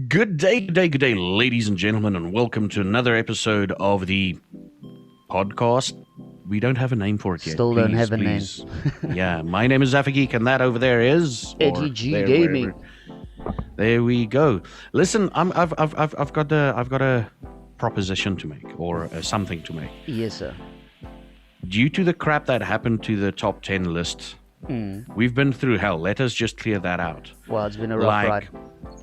Good day, ladies and gentlemen, and welcome to another episode of the podcast. We don't have a name for it yet. Still don't have a name. Yeah, my name is Zaffa and that over there is Eddie G Gaming. There we go. Listen, I've got a proposition to make, or something to make. Yes, sir. Due to the crap that happened to the top 10 list, we've been through hell. Let us just clear that out. Well, it's been a rough ride.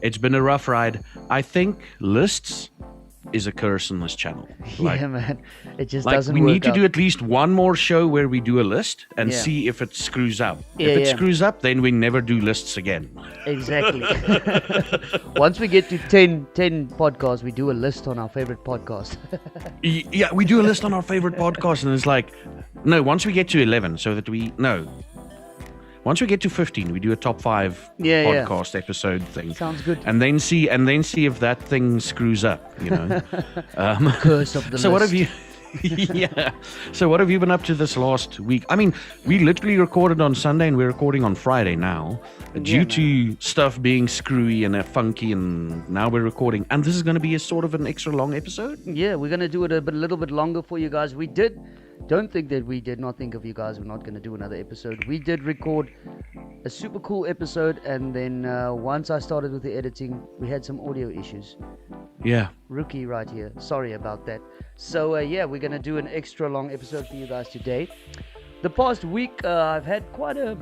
It's been a rough ride. I think lists is a curse on this channel. Yeah, man. It just doesn't work. We need to out. do at least one more show where we do a list and see if it screws up. If it screws up, then we never do lists again. Exactly. Once we get to 10 podcasts, we do a list on our favorite podcast. Yeah, we do a list on our favorite podcast, and it's like, no, once we get to 11, once we get to 15, we do a top 5 podcast episode thing. Sounds good. And then see if that thing screws up, you know. Curse of the list. So what have you? Yeah. So what have you been up to this last week? I mean, we literally recorded on Sunday and we're recording on Friday now, due to stuff being screwy and funky, and now we're recording. And this is going to be a sort of an extra long episode. Yeah, we're going to do it a little bit longer for you guys. Don't think that we did not think of you guys. We're not going to do another episode. We did record a super cool episode, and then once I started with the editing, we had some audio issues. Yeah. Rookie right here. Sorry about that. So we're going to do an extra long episode for you guys today. The past week, I've had quite a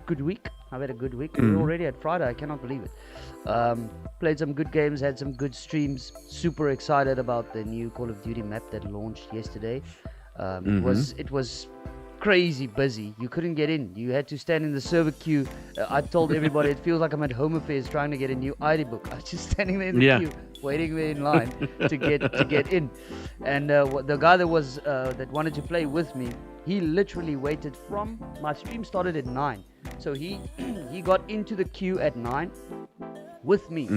good week. I've had a good week. We're already at Friday. I cannot believe it. Played some good games, had some good streams. Super excited about the new Call of Duty map that launched yesterday. It was crazy busy. You couldn't get in. You had to stand in the server queue. I told everybody it feels like I'm at Home Affairs trying to get a new ID book. I was just standing there in the queue, waiting there in line to get in. And the guy that wanted to play with me, he literally waited from my stream started at 9, so he got into the queue at 9 with me.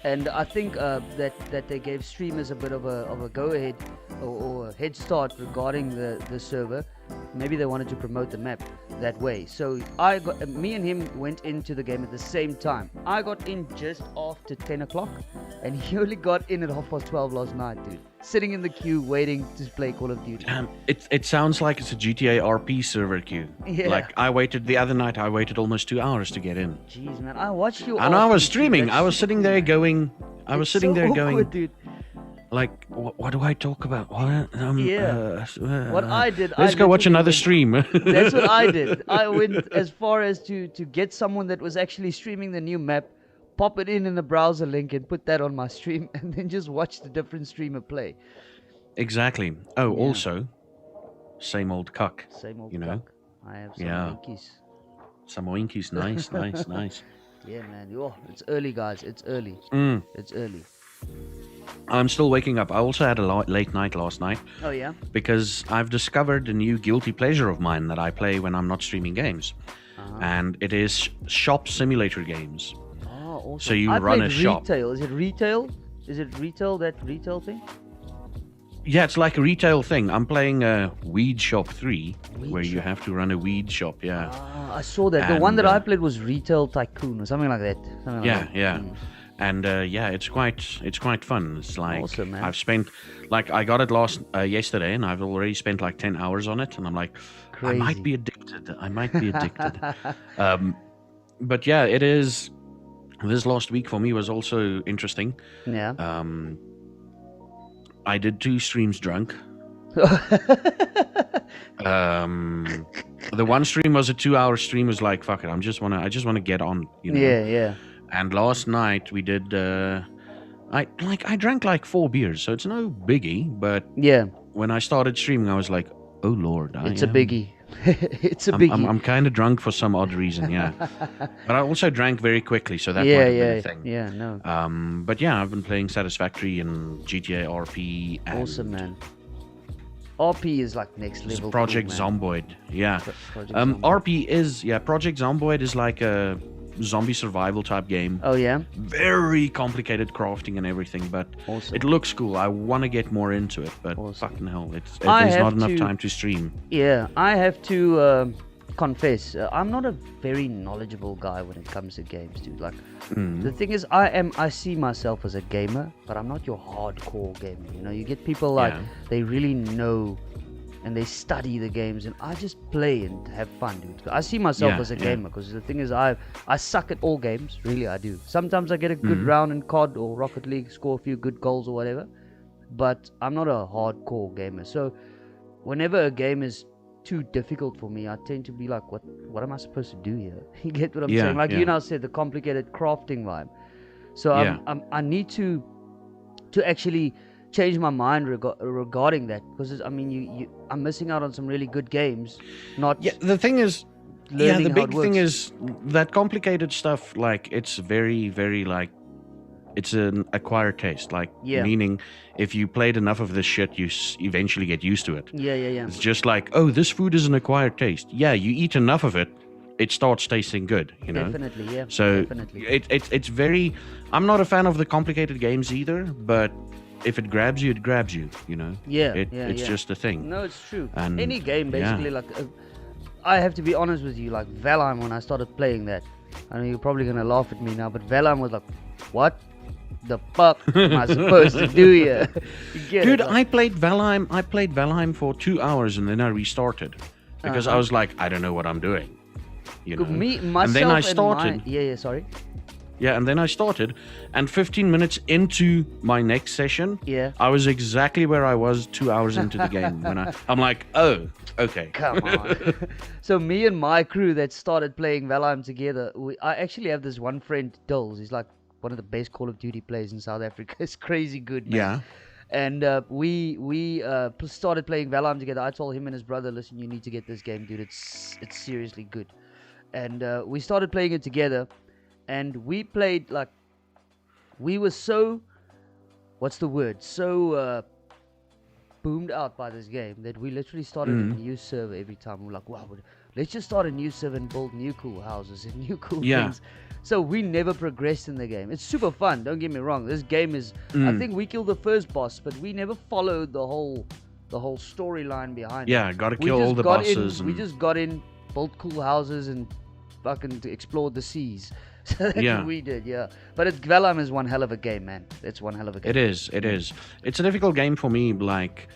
And I think that they gave streamers a bit of a go ahead or a head start regarding the server. Maybe they wanted to promote the map that way. So me and him went into the game at the same time. I got in just after 10 o'clock, and he only got in at 12:30 last night, dude. Sitting in the queue waiting to play Call of Duty. It sounds like it's a GTA RP server queue. Yeah. Like the other night, I waited almost 2 hours to get in. Jeez, man, I watched you. And I was streaming. I was sitting there going. Awkward, dude. Like, what do I talk about? What? What I did. Let's go watch another stream. That's what I did. I went as far as to get someone that was actually streaming the new map, pop it in the browser link, and put that on my stream, and then just watch the different streamer play. Exactly. Oh, also, same old cuck. Same old you cuck. know. I have some winkies. Some winkies. Nice. Yeah, man. It's early, guys. It's early. It's early. I'm still waking up. I also had a late night last night. Oh, yeah? Because I've discovered a new guilty pleasure of mine that I play when I'm not streaming games. And it is shop simulator games. Oh, awesome. So you run a shop. Retail. Is it retail? Is it retail, that retail thing? Yeah, it's like a retail thing. I'm playing Weed Shop 3, where you have to run a weed shop, yeah. I saw that. The one that I played was Retail Tycoon or something like that. Yeah. And it's quite fun. It's like awesome, man. I've spent, I got it yesterday, and I've already spent 10 hours on it, and I'm like, crazy. I might be addicted. But yeah, it is. This last week for me was also interesting. Yeah. I did 2 streams drunk. The one stream was a 2-hour stream. Was like, fuck it, I just wanna get on. You know? Yeah. And last night we did. I drank 4 beers, so it's no biggie. But when I started streaming, I was like, oh lord, it's a biggie. It's a biggie. I'm kind of drunk for some odd reason, yeah. But I also drank very quickly, so that might have been a thing. Yeah, no. But yeah, I've been playing Satisfactory and GTA RP. And awesome, man. RP is like next level. Project cool, Zomboid, yeah. Project Zomboid. RP is Project Zomboid is like a zombie survival type game. Oh yeah. Very complicated crafting and everything, but Awesome. it looks cool. I want to get more into it, but Awesome. fucking hell, there's have not enough to- time to stream. Yeah, I have to confess, I'm not a very knowledgeable guy when it comes to games, dude. Like, the thing is, I see myself as a gamer, but I'm not your hardcore gamer. You know, you get people like Yeah. they really know and they study the games, and I just play and have fun, dude. I see myself Yeah, as a yeah. gamer because the thing is, I suck at all games, really. I do. Sometimes I get a good round in COD or Rocket League, score a few good goals or whatever, but I'm not a hardcore gamer. So whenever a game is too difficult for me, I tend to be like, what am I supposed to do here? You get what I'm Yeah, saying? Like yeah. you now said, the complicated crafting vibe. So Yeah. I need to actually change my mind regarding that, because I mean, I'm missing out on some really good games. Not Yeah, the thing is, learning the how big it thing works. is that complicated stuff. Like, it's very, very like, it's an acquired taste. Like, Yeah. meaning, if you played enough of this shit, you eventually get used to it. Yeah. It's just like, oh, this food is an acquired taste. Yeah, you eat enough of it, it starts tasting good. You know. Definitely, yeah. So definitely. it's very. I'm not a fan of the complicated games either, but if it grabs you, it grabs you. You know. Yeah, It's yeah. just a thing. No, it's true. And, Any game, yeah. basically, like, I have to be honest with you, like, Valheim, when I started playing that, I know you're probably going to laugh at me now, but Valheim was like, what the fuck am I supposed to do here? You get Dude, it? Like, I played Valheim for 2 hours and then I restarted because I was like, I don't know what I'm doing. You know. me, myself, and then I and started. yeah, sorry. Yeah, and then I started, and 15 minutes into my next session, Yeah. I was exactly where I was 2 hours into the game when I'm like, oh, okay. Come on. So me and my crew that started playing Valheim together, I actually have this one friend, Dills. He's like one of the best Call of Duty players in South Africa. It's crazy good, man. Yeah. And we started playing Valheim together. I told him and his brother, listen, you need to get this game, dude. It's seriously good. And we started playing it together, and we played like, we were so, what's the word? So boomed out by this game that we literally started a new server every time. We're like, wow, let's just start a new server and build new cool houses and new cool Yeah. things. So we never progressed in the game. It's super fun, don't get me wrong. This game is, I think we killed the first boss, but we never followed the whole storyline behind it. Yeah, gotta We kill just all the got bosses. We and- just got in, built cool houses, and fucking explored the seas. So that's Yeah. what we did, yeah. But Valheim is one hell of a game, man. It's one hell of a game. It is. It's a difficult game for me. Like,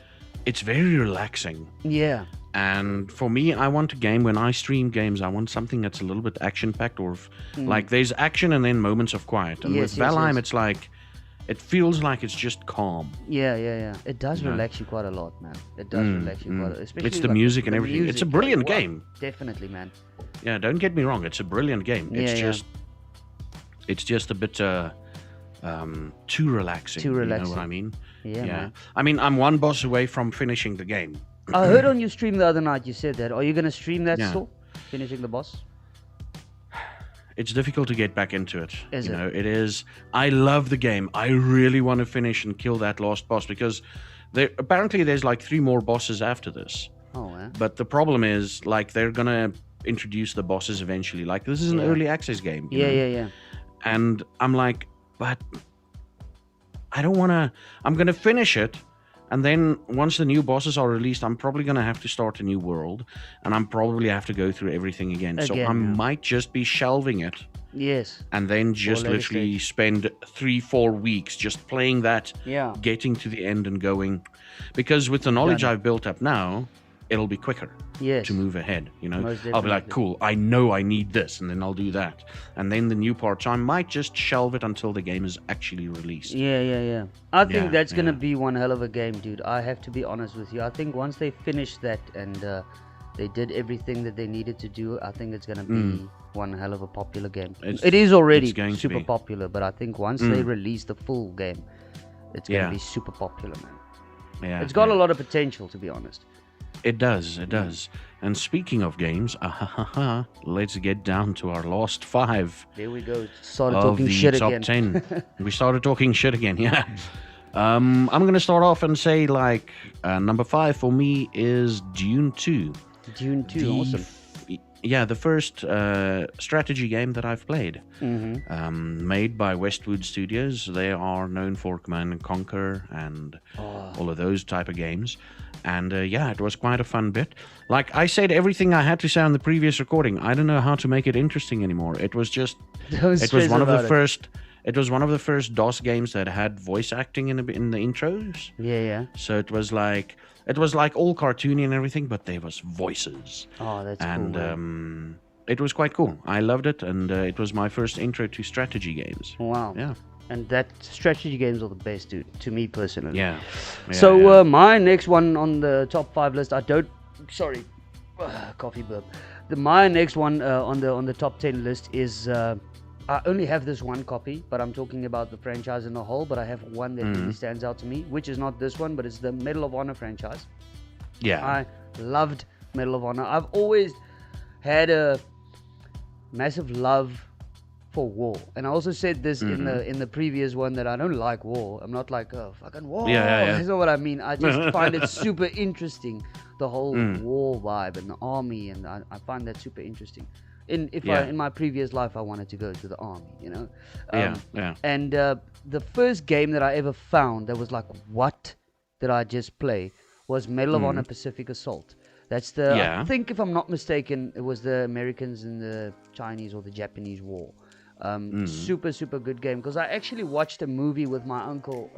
it's very relaxing. Yeah. And for me, I want a game, when I stream games, I want something that's a little bit action-packed, or like there's action and then moments of quiet. And Yes, with yes, Valheim, yes. it's like, it feels like it's just calm. Yeah. It does Yeah. relax you quite a lot, man. It does relax you quite a lot. Especially It's the like music and the everything. It's a music, brilliant wow. game. Definitely, man. Yeah, don't get me wrong. It's a brilliant game. Yeah, It's yeah. just a bit too relaxing. Too You know relaxing. what I mean? Yeah, man. I mean, I'm one boss away from finishing the game. I heard on your stream the other night you said that. Are you going to stream that Yeah. still? Finishing the boss? It's difficult to get back into it. Is you it? know, it is. I love the game. I really want to finish and kill that last boss, because apparently there's like 3 more bosses after this. Oh, man. But the problem is, like, they're gonna introduce the bosses eventually. Like, this is an Yeah. early access game. you know? Yeah. And I'm like, but I don't want to. I'm going to finish it. And then once the new bosses are released, I'm probably going to have to start a new world. And I'm probably have to go through everything again. So Again, I yeah. might just be shelving it Yes. and then just later literally spend 3-4 weeks just playing that, Yeah. getting to the end and going. Because with the knowledge Done. I've built up now, it'll be quicker Yes. to move ahead. You know, Most I'll be like, definitely. cool, I know I need this, and then I'll do that. And then the new parts, I might just shelve it until the game is actually released. Yeah. I think Yeah, that's gonna yeah. be one hell of a game, dude. I have to be honest with you. I think once they finish that and they did everything that they needed to do, I think it's gonna be one hell of a popular game. It is already it's going to super be. popular, but I think once they release the full game, it's gonna Yeah. be super popular, man. Yeah, It's got yeah. a lot of potential, to be honest. It does. And speaking of games, let's get down to our last 5 There we go. Started of talking the shit top again. 10. We started talking shit again, yeah. I'm going to start off and say, like, number 5 for me is Dune 2. Dune 2, awesome. the first strategy game that I've played, Mm-hmm. made by Westwood Studios. They are known for Command and Conquer and all of those type of games. And it was quite a fun bit. Like I said, everything I had to say on the previous recording. I don't know how to make it interesting anymore. It was just, Don't it was stress one of the about it. first. It was one of the first DOS games that had voice acting in the intros. Yeah. So it was like all cartoony and everything, but there was voices. Oh, that's cool. And Man. it was quite cool. I loved it, and it was my first intro to strategy games. Wow. Yeah. And that strategy games are the best, dude, to me personally. Yeah. So my next one on the top 5 list, coffee burp. My next one on the top 10 list is I only have this one copy, but I'm talking about the franchise in a whole. But I have one that really stands out to me, which is not this one, but it's the Medal of Honor franchise. Yeah. I loved Medal of Honor. I've always had a massive love for war, and I also said this in the previous one that I don't like war. I'm not like, oh, fucking war. Yeah. That's not what I mean. I just find it super interesting, the whole war vibe and the army, and I find that super interesting. In my previous life, I wanted to go to the army, you know. And the first game that I ever found that was like, what did I just play? Was Medal of Honor Pacific Assault. That's I think, if I'm not mistaken, it was the Americans and the Chinese or the Japanese war. Super good game, because I actually watched a movie with my uncle.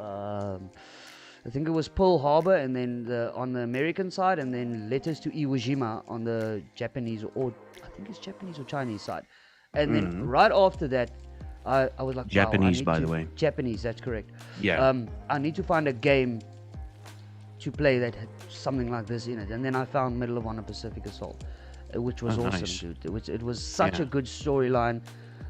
I think it was Pearl Harbor, and then on the American side, and then Letters to Iwo Jima on the Japanese, or I think it's Japanese or Chinese side. And then right after that, I was like, Japanese, wow, by the way. Japanese, that's correct. Yeah. I need to find a game to play that had something like this in it. And then I found Medal of Honor Pacific Assault, which was awesome, nice. dude. It was such a good storyline.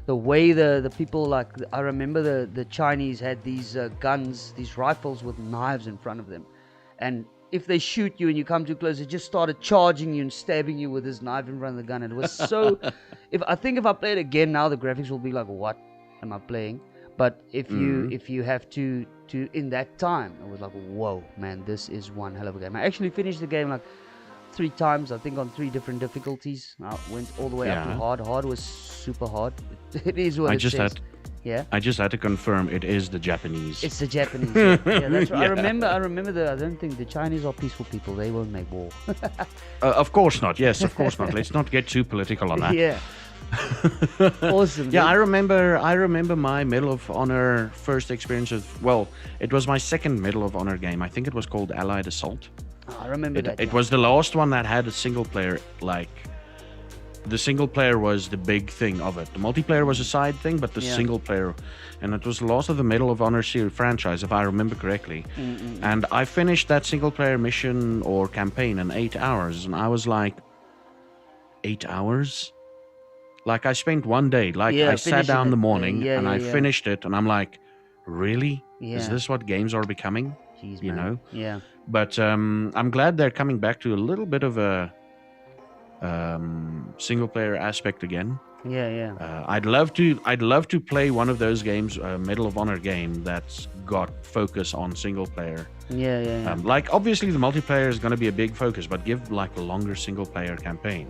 The way the people, like, I remember the Chinese had these guns, these rifles with knives in front of them. And if they shoot you and you come too close, they just started charging you and stabbing you with this knife in front of the gun. And it was so... if I play it again now, the graphics will be like, what am I playing? But if you have to in that time, it was like, whoa, man, this is one hell of a game. I actually finished the game like 3 times, I think, on 3 different difficulties. I went all the way up to hard. Hard was super hard. It is what it says. I just had to confirm it is the Japanese. It's the Japanese. Yeah, that's right. I remember I don't think the Chinese are peaceful people. They won't make war. Of course not. Yes, of course not. Let's not get too political on that. Yeah. Awesome. Yeah, I remember my Medal of Honor first experience it was my second Medal of Honor game. I think it was called Allied Assault. Oh, I remember that. It was the last one that had a single player. Like, the single player was the big thing of it. The multiplayer was a side thing, but the single player, and it was the last of the Medal of Honor series franchise, if I remember correctly. And I finished that single player mission or campaign in 8 hours, and I was like, 8 hours? Like, I spent one day, I sat down in the morning and I finished it, and I'm like, really? Yeah. Is this what games are becoming? Jeez, you man. know? Yeah. But I'm glad they're coming back to a little bit of a single player aspect again. Yeah. I'd love to play one of those games, a Medal of Honor game that's got focus on single player. Yeah. Like, obviously the multiplayer is going to be a big focus, but give like a longer single player campaign.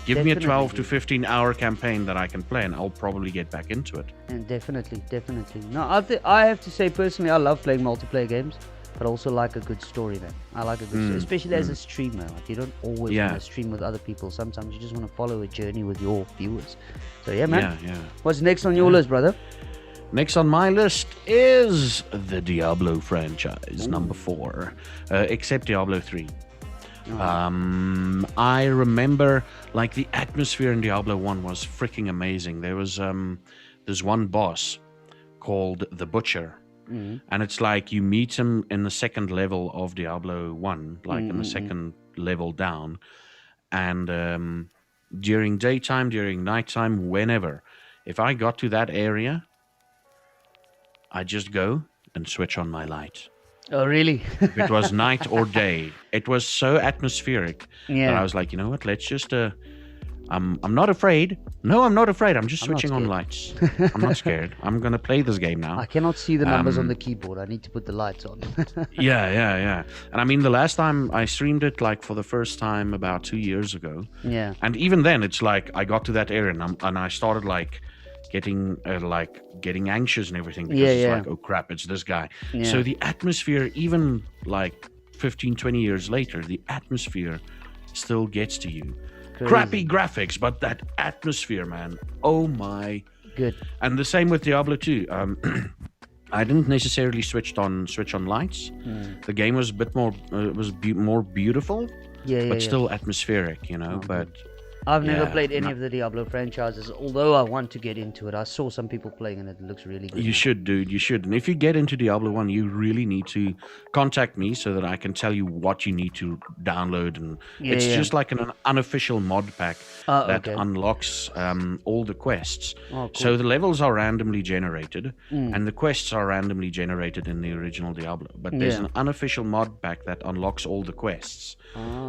Give me a 12 to 15 hour campaign that I can play, and I'll probably get back into it. And definitely. No, I have to say, personally, I love playing multiplayer games, but also like a good story, man. I like a good story, especially as a streamer. Like, you don't always want to stream with other people. Sometimes you just want to follow a journey with your viewers. So yeah, man. Yeah. What's next on your list, brother? Next on my list is the Diablo franchise, number 4, except Diablo 3. I remember, like, the atmosphere in Diablo 1 was freaking amazing. There was this one boss called the Butcher, and it's like you meet him in the second level of Diablo 1, like in the second level down, and during daytime, during nighttime, whenever, if I got to that area, I just go and switch on my light. Oh, really? If it was night or day, it was so atmospheric that I was like, you know what? Let's just I'm not afraid. No, I'm not afraid. I'm just I'm not switching on scared. lights. I'm not scared. I'm gonna play this game now. I cannot see the numbers on the keyboard. I need to put the lights on. Yeah. And I mean, the last time I streamed it, like for the first time about 2 years ago, Yeah. and even then, it's like I got to that area and I started like getting anxious and everything because Yeah, it's yeah. like, oh crap, it's this guy. Yeah. So the atmosphere, even like 15, 20 years later, the atmosphere still gets to you. Crazy. Crappy graphics, but that atmosphere, man. Oh my. Good. And the same with Diablo 2. I didn't necessarily switch on lights. The game was a bit more more beautiful, Yeah, but still atmospheric, you know. But I've never yeah, played any of the Diablo franchises, although I want to get into it. I saw some people playing and it looks really good. you should, dude. You should. And if you get into Diablo 1, you really need to contact me so that I can tell you what you need to download. And it's just like an unofficial mod pack that unlocks all the quests. Oh, cool. So the levels are randomly generated, and the quests are randomly generated in the original Diablo. But there's an unofficial mod pack that unlocks all the quests,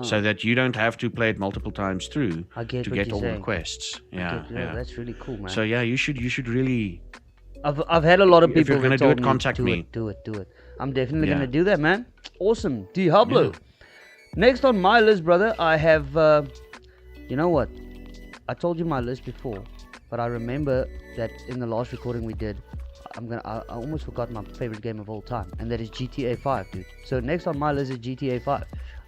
so that you don't have to play it multiple times through to get all the quests. Yeah. That's really cool, man. So yeah, you should really. I've had a lot of If people you're gonna that do told it, me, contact me. Do it. I'm definitely Yeah. gonna do that, man. Awesome, Diablo. Next on my list, brother, I have. You know what? I told you my list before, but I remember that in the last recording we did, I almost forgot my favorite game of all time, and that is GTA 5, dude. So next on my list is GTA 5.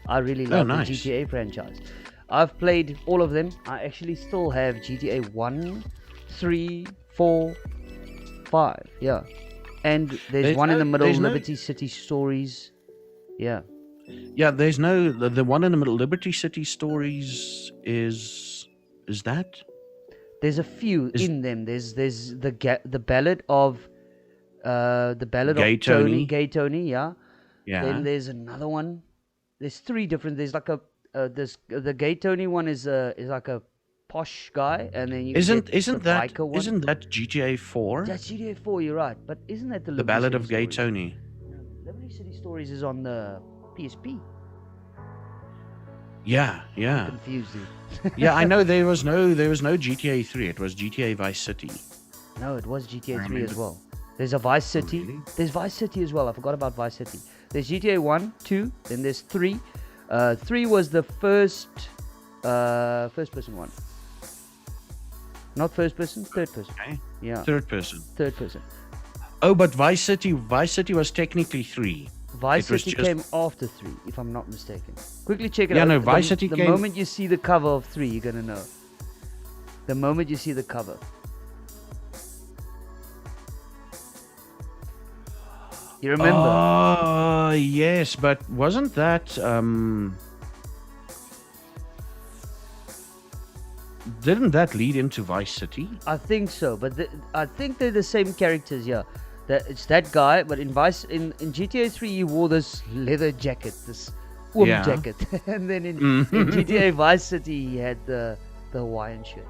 I really love nice. the GTA franchise. I've played all of them. I actually still have GTA 1, 3, 4, 5. Yeah. And there's one in the middle, Liberty City Stories. Yeah. Yeah, there's no the one in the middle. Liberty City Stories is that? There's a few in them. There's the ballad of Gay Tony. Yeah. Yeah. Then there's another one. There's three different. There's like the Gay Tony one is like a posh guy, and then you isn't that GTA 4? That's GTA 4. You're right, but isn't that the Ballad City of Gay Stories? Tony? Liberty City Stories is on the PSP. Yeah. I'm confused, dude. Yeah, I know there was no GTA 3. It was GTA Vice City. No, it was GTA 3 as well. There's a Vice City. Really? There's Vice City as well. I forgot about Vice City. There's GTA 1, 2, then there's 3. 3 was the first person one. Not first person, third person. Okay. Yeah. Third person. Third person. Oh, but Vice City was technically 3. Vice It was City just- came after 3, if I'm not mistaken. Quickly check it Yeah, out. no, Vice City the came- moment you see the cover of 3, you're gonna know. The moment you see the cover. You remember? Oh, yes, but wasn't that didn't that lead into Vice City? I think so, but I think they're the same characters. Yeah, it's that guy. But in GTA 3, he wore this leather jacket, this jacket, and then in GTA Vice City, he had the Hawaiian shirt.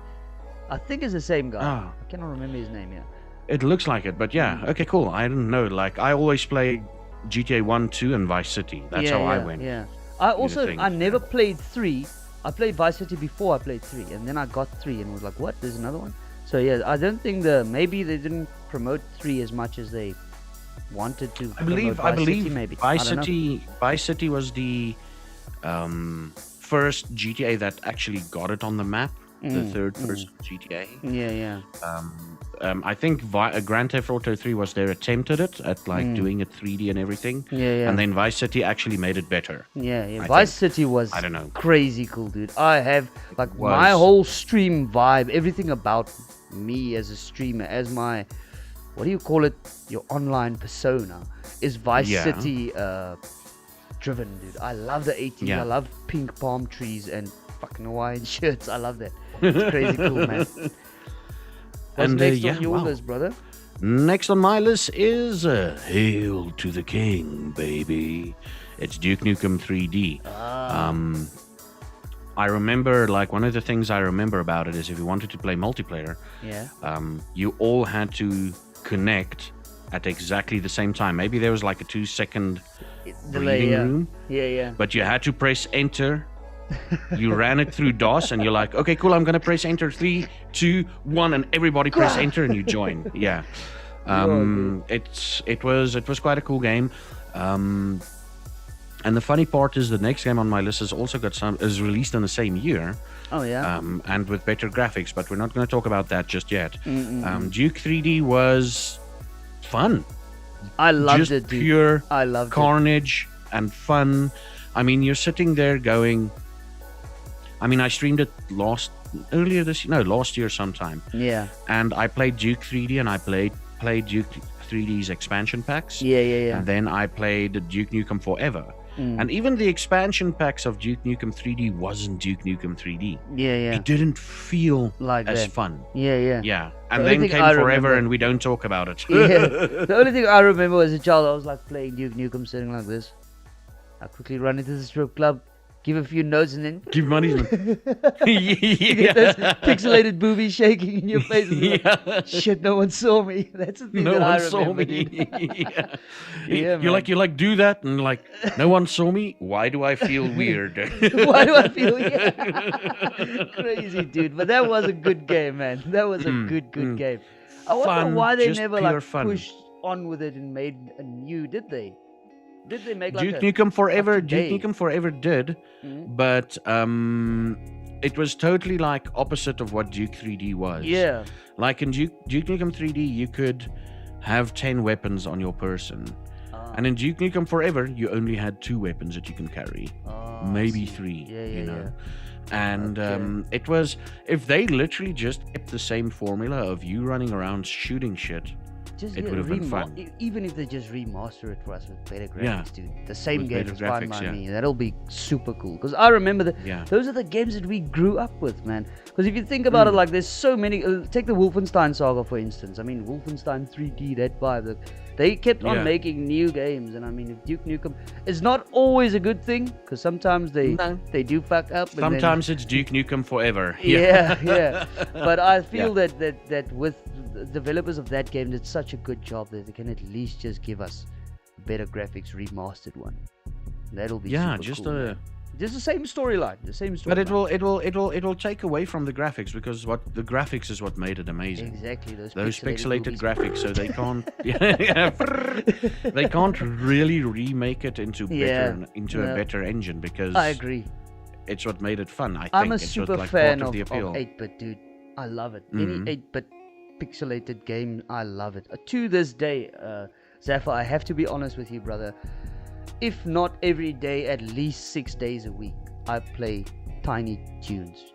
I think it's the same guy. Ah. I cannot remember his name. Yeah. It looks like it, but yeah, okay, cool. I didn't know. Like, I always play GTA 1, 2, and Vice City. That's how I went. Yeah. I never yeah. played 3. I played Vice City before I played 3, and then I got 3 and was like, what? There's another one? So yeah, I don't think maybe they didn't promote 3 as much as they wanted to. I believe City, maybe. Vice City was the first GTA that actually got it on the map. The third person GTA. Yeah. I think Grand Theft Auto 3 was their attempt at it, at like doing it 3D and everything. Yeah. And then Vice City actually made it better. Yeah. Vice City was, I don't know, crazy cool, dude. I have like was. my whole stream vibe, everything about me as a streamer, as my, what do you call it? Your online persona is Vice City driven, dude. I love the 80s. Yeah. I love pink palm trees and fucking Hawaiian shirts. I love that. It's crazy cool, man. What's next on your list, brother? Next on my list is Hail to the King, baby. It's Duke Nukem 3D. I remember, like, one of the things I remember about it is if you wanted to play multiplayer, you all had to connect at exactly the same time. Maybe there was like a 2-second Delay, reading room, Yeah. but you had to press enter You ran it through DOS, and you're like, okay, cool. I'm gonna press enter. 3, 2, 1, and everybody press enter, and you join. Yeah. It was quite a cool game. And the funny part is the next game on my list has also is released in the same year. Oh yeah. And with better graphics, but we're not going to talk about that just yet. Duke 3D was fun. I loved just it, dude. Pure I loved carnage and fun. I mean, you're sitting there going. I mean, I streamed it last year sometime. Yeah. And I played Duke 3D, and I played Duke 3D's expansion packs. Yeah. And then I played Duke Nukem Forever. And even the expansion packs of Duke Nukem 3D wasn't Duke Nukem 3D. Yeah. It didn't feel like as that. fun. Yeah. And then came Forever, and we don't talk about it. Yeah. The only thing I remember as a child, I was like playing Duke Nukem, sitting like this. I quickly run into the strip club, give a few notes, and then give money. You get those pixelated boobies shaking in your face. Like, shit, no one saw me. That's the thing that I remember. You're like, do that, and like, no one saw me. Why do I feel weird? Why do I feel crazy, dude? But that was a good game, man. That was a good game. I wonder why they never pushed on with it and made a new. Did they? Did they make Duke Nukem Forever? Duke Nukem Forever did, but it was totally like opposite of what Duke 3D was. Yeah. Like in Duke Nukem 3D, you could have 10 weapons on your person, and in Duke Nukem Forever, you only had 2 weapons that you can carry, maybe 3. Yeah. And it was, if they literally just kept the same formula of you running around shooting shit. It would have been fun. Even if they just remaster it for us with better graphics, dude. The same game is fine by me. That'll be super cool. Because I remember those are the games that we grew up with, man. Because if you think about it, like, there's so many. Take the Wolfenstein saga, for instance. I mean, Wolfenstein 3D, that vibe. They kept on making new games. And I mean, if Duke Nukem is not always a good thing, because sometimes they do fuck up. Sometimes it's Duke Nukem Forever. Yeah. But I feel that with the developers of that game did such a good job that they can at least just give us better graphics remastered one. That'll be super cool. Just the same storyline, But it will take away from the graphics, because what the graphics is what made it amazing. Exactly, those pixelated graphics. So they can't they can't really remake it into a better engine, because I agree. It's what made it fun. I think I'm a it's super like fan part of the appeal. 8-bit, dude. I love it. Any 8-bit pixelated game, I love it. To this day, Zaffa, I have to be honest with you, brother. If not every day, at least 6 days a week, I play Tiny Toons,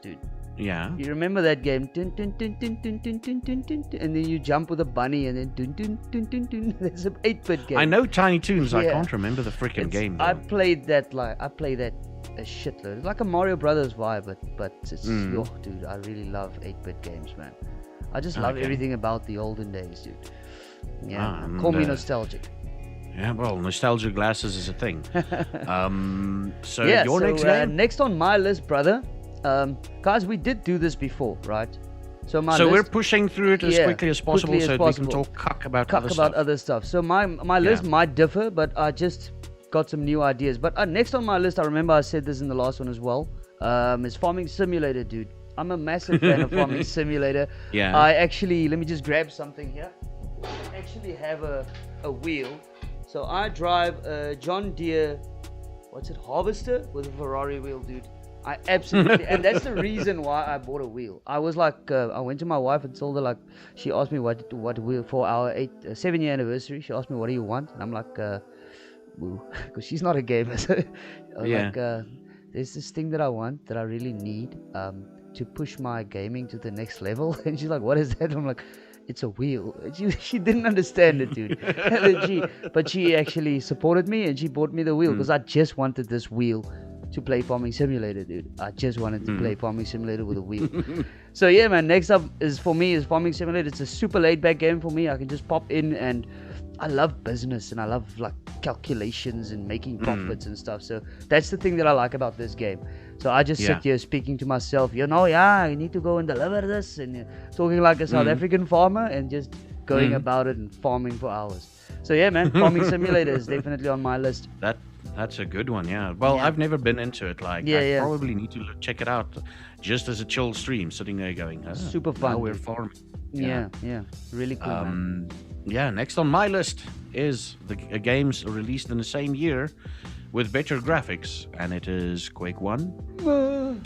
dude. Yeah. You remember that game? Dun, dun, dun, dun, dun, dun, dun, dun, dun, dun, and then you jump with a bunny, and then dun, dun, dun, dun, dun. There's an 8-bit game. I know Tiny Toons. I can't remember the freaking game. I play that a shitload. It's like a Mario Brothers vibe, but it's dude. I really love 8-bit games, man. I just love everything about the olden days, dude. Yeah, call me nostalgic. Yeah, well, nostalgia glasses is a thing. Next game? Next on my list, brother. Guys, we did do this before, right? So we're pushing through it as quickly as possible we can talk cuck about other stuff. So my list might differ, but I just got some new ideas. But next on my list, I remember I said this in the last one as well, is Farming Simulator, dude. I'm a massive fan of Farming Simulator. Yeah. I actually, let me just grab something here. I actually have a wheel. So I drive a John Deere, Harvester with a Ferrari wheel, dude. I absolutely, and that's the reason why I bought a wheel. I was like, I went to my wife and told her, like, she asked me what wheel for our 7-year anniversary. She asked me, what do you want? And I'm like, woo, because she's not a gamer. So I was like, there's this thing that I want, that I really need to push my gaming to the next level. And she's like, what is that? I'm like, it's a wheel. She didn't understand it, dude. But she actually supported me, and she bought me the wheel because I just wanted this wheel to play Farming Simulator, dude. I just wanted to play Farming Simulator with a wheel. So yeah, man, next up is Farming Simulator. It's a super laid back game for me. I can just pop in, and I love business, and I love like calculations and making profits and stuff. So that's the thing that I like about this game. So I just sit here speaking to myself, you need to go and deliver this, and talking like a South African farmer, and just going about it and farming for hours. So yeah, man, Farming Simulator is definitely on my list. That's a good one, yeah. Well, Yeah. I've never been into it. Like, Yeah, I yeah. probably need to check it out, just as a chill stream, sitting there going, Super now fun, we're dude. farming. Yeah, really cool, man. Yeah, next on my list is the games released in the same year with better graphics, and it is Quake 1,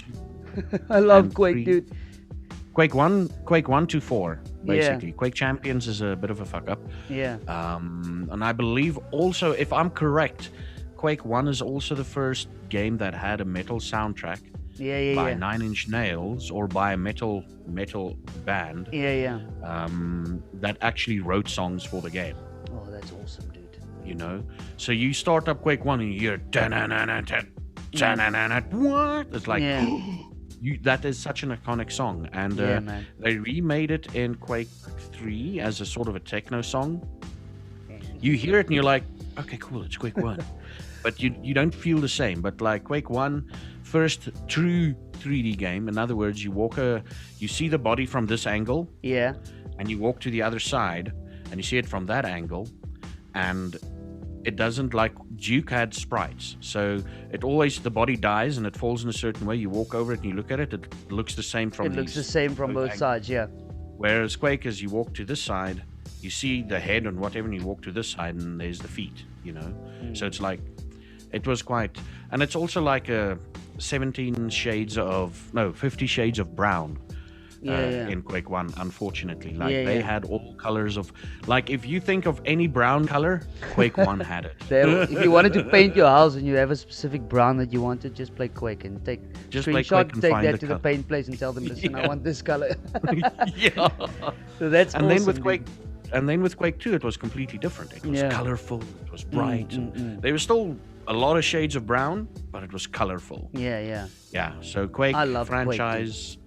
I love and Quake, 3. dude. Quake 1 to 4, Yeah. basically. Quake Champions is a bit of a fuck up. Yeah, And I believe also, if I'm correct, Quake 1 is also the first game that had a metal soundtrack yeah, by yeah, Nine Inch Nails or by a metal band yeah. that actually wrote songs for the game. Oh, that's awesome, dude. You know, so you start up Quake 1 and you hear what? It's like Yeah. that is such an iconic song, and Yeah, man. they remade it in Quake 3 as a sort of a techno song. You hear it and you're like, okay, cool, it's Quake 1. But you don't feel the same. But like Quake 1, first true 3D game. In other words, you see the body from this angle, Yeah, and you walk to the other side, and you see it from that angle, and it doesn't, like Duke had sprites, so it always, the body dies and it falls in a certain way. You walk over it and you look at it, it looks the same from it looks the these same from both angles. sides. Yeah, Whereas Quake is, you walk to this side, you see the head and whatever, and you walk to this side and there's the feet, you know. So it's like, it was quite, and it's also like a 50 shades of brown yeah. in Quake 1, unfortunately. Like, Yeah, they yeah. had all colors of, like, if you think of any brown color, Quake 1 had it. If you wanted to paint your house and you have a specific brown that you wanted, just play Quake and take Just play screenshot, Quake and take find that the to the colour. paint place and tell them, listen, I Yeah. want this color. Yeah. So that's And awesome, then with dude. Quake, and then with Quake 2, it was completely different. It was Yeah. colorful, it was bright. and mm. There was still a lot of shades of brown, but it was colorful. Yeah. Yeah, so Quake I love Quake, dude. franchise,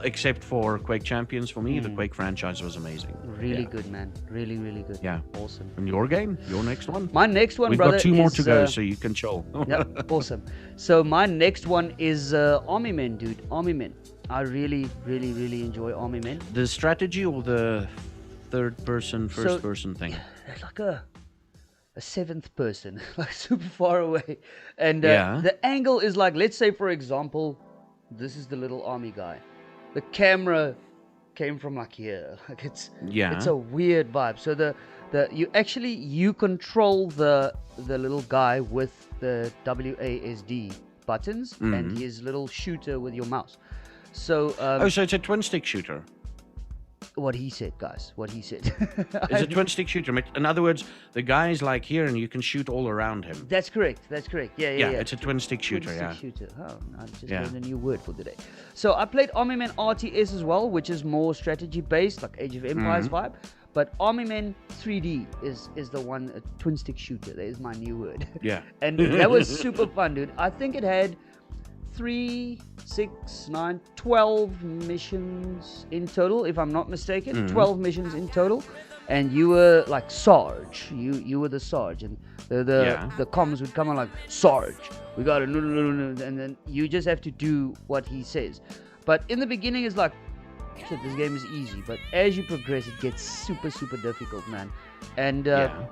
except for Quake Champions, for me, the Quake franchise was amazing. Really Yeah. good, man. Really, really good. Yeah. Awesome. And your game, your next one? My next one, We've brother, got 2 more is, to go, so you can chill. Yep, awesome. So my next one is Army Men, dude. Army Men. I really, really, really enjoy Army Men. The strategy or the third person, first person thing? It's like a seventh person, like super far away. And Yeah. the angle is like, let's say, for example, this is the little army guy. The camera came from like here. Like it's Yeah. a weird vibe. So you control the little guy with the WASD buttons and his little shooter with your mouse. So Oh, so it's a twin stick shooter. what he said, guys. What he said. It's a twin stick shooter. In other words, the guy's like here and you can shoot all around him. That's correct. That's correct. Yeah. Yeah, it's a twin stick shooter, Twin yeah. stick shooter. Oh, I just Yeah. learned a new word for today. So I played Army Men RTS as well, which is more strategy based, like Age of Empires vibe. But Army Men 3D is the one, a twin stick shooter. That is my new word. Yeah. And that was super fun, dude. I think it had 3, 6, 9, 12 missions in total, if I'm not mistaken. 12 missions in total. And you were like Sarge. You were the Sarge. And the comms would come on like, Sarge, we got a no. And then you just have to do what he says. But in the beginning, it's like, shit, this game is easy. But as you progress, it gets super, super difficult, man. And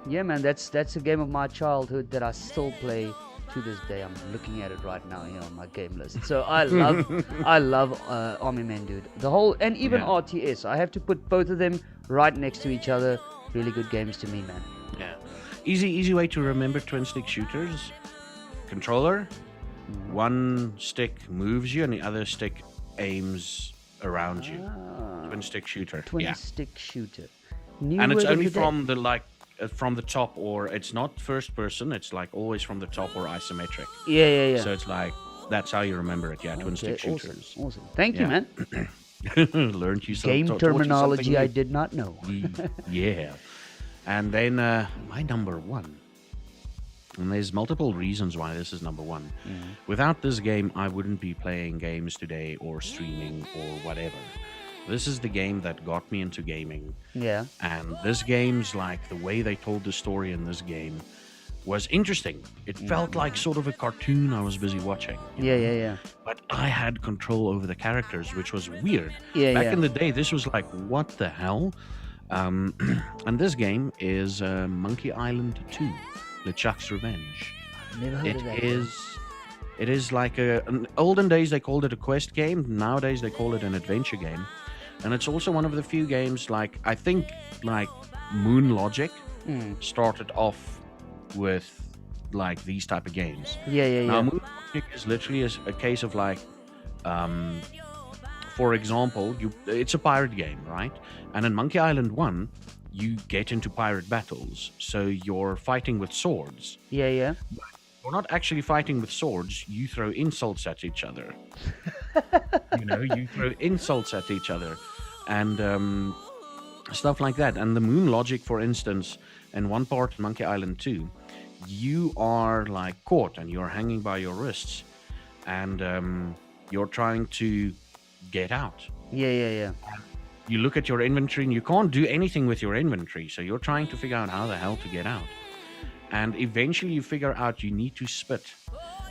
yeah, man, that's a game of my childhood that I still play to this day. I'm looking at it right now, on my game list. So I love Army Men, dude. The whole, and even RTS. I have to put both of them right next to each other. Really good games to me, man. Yeah. Easy way to remember twin stick shooters. Controller, one stick moves you and the other stick aims around you. Twin stick shooter. Twin stick shooter. New And it's word of only the day. from the top, or it's not first person, it's like always from the top or isometric. Yeah. So it's like, that's how you remember it, yeah, twin stick Okay, shooters. awesome. Thank you, Yeah. man. Learned you some Game taught you terminology something I new. did not know. Yeah. And then my number one. And there's multiple reasons why this is number one. Without this game, I wouldn't be playing games today or streaming or whatever. This is the game that got me into gaming. Yeah. And this game's like, the way they told the story in this game was interesting. It felt like sort of a cartoon I was busy watching. you know? Yeah. But I had control over the characters, which was weird. Yeah, Back yeah. in the day, this was like, what the hell? And this game is Monkey Island 2, LeChuck's Revenge. Never heard It of that. is like in olden days they called it a quest game. Nowadays they call it an adventure game, and it's also one of the few games like I think like Moon Logic Mm. started off with like these type of games. Yeah, yeah, Now yeah. Moon Logic is literally a case of like, um, for example, it's a pirate game, right? And in Monkey Island 1, you get into pirate battles, so you're fighting with swords. Yeah, yeah. You're not actually fighting with swords. You throw insults at each other. You throw insults at each other, and stuff like that. And the Moon Logic, for instance, in one part in Monkey Island 2, you are like caught and you're hanging by your wrists, and you're trying to get out. Yeah, yeah, yeah. You look at your inventory and you can't do anything with your inventory, so you're trying to figure out how the hell to get out. And eventually you figure out you need to spit,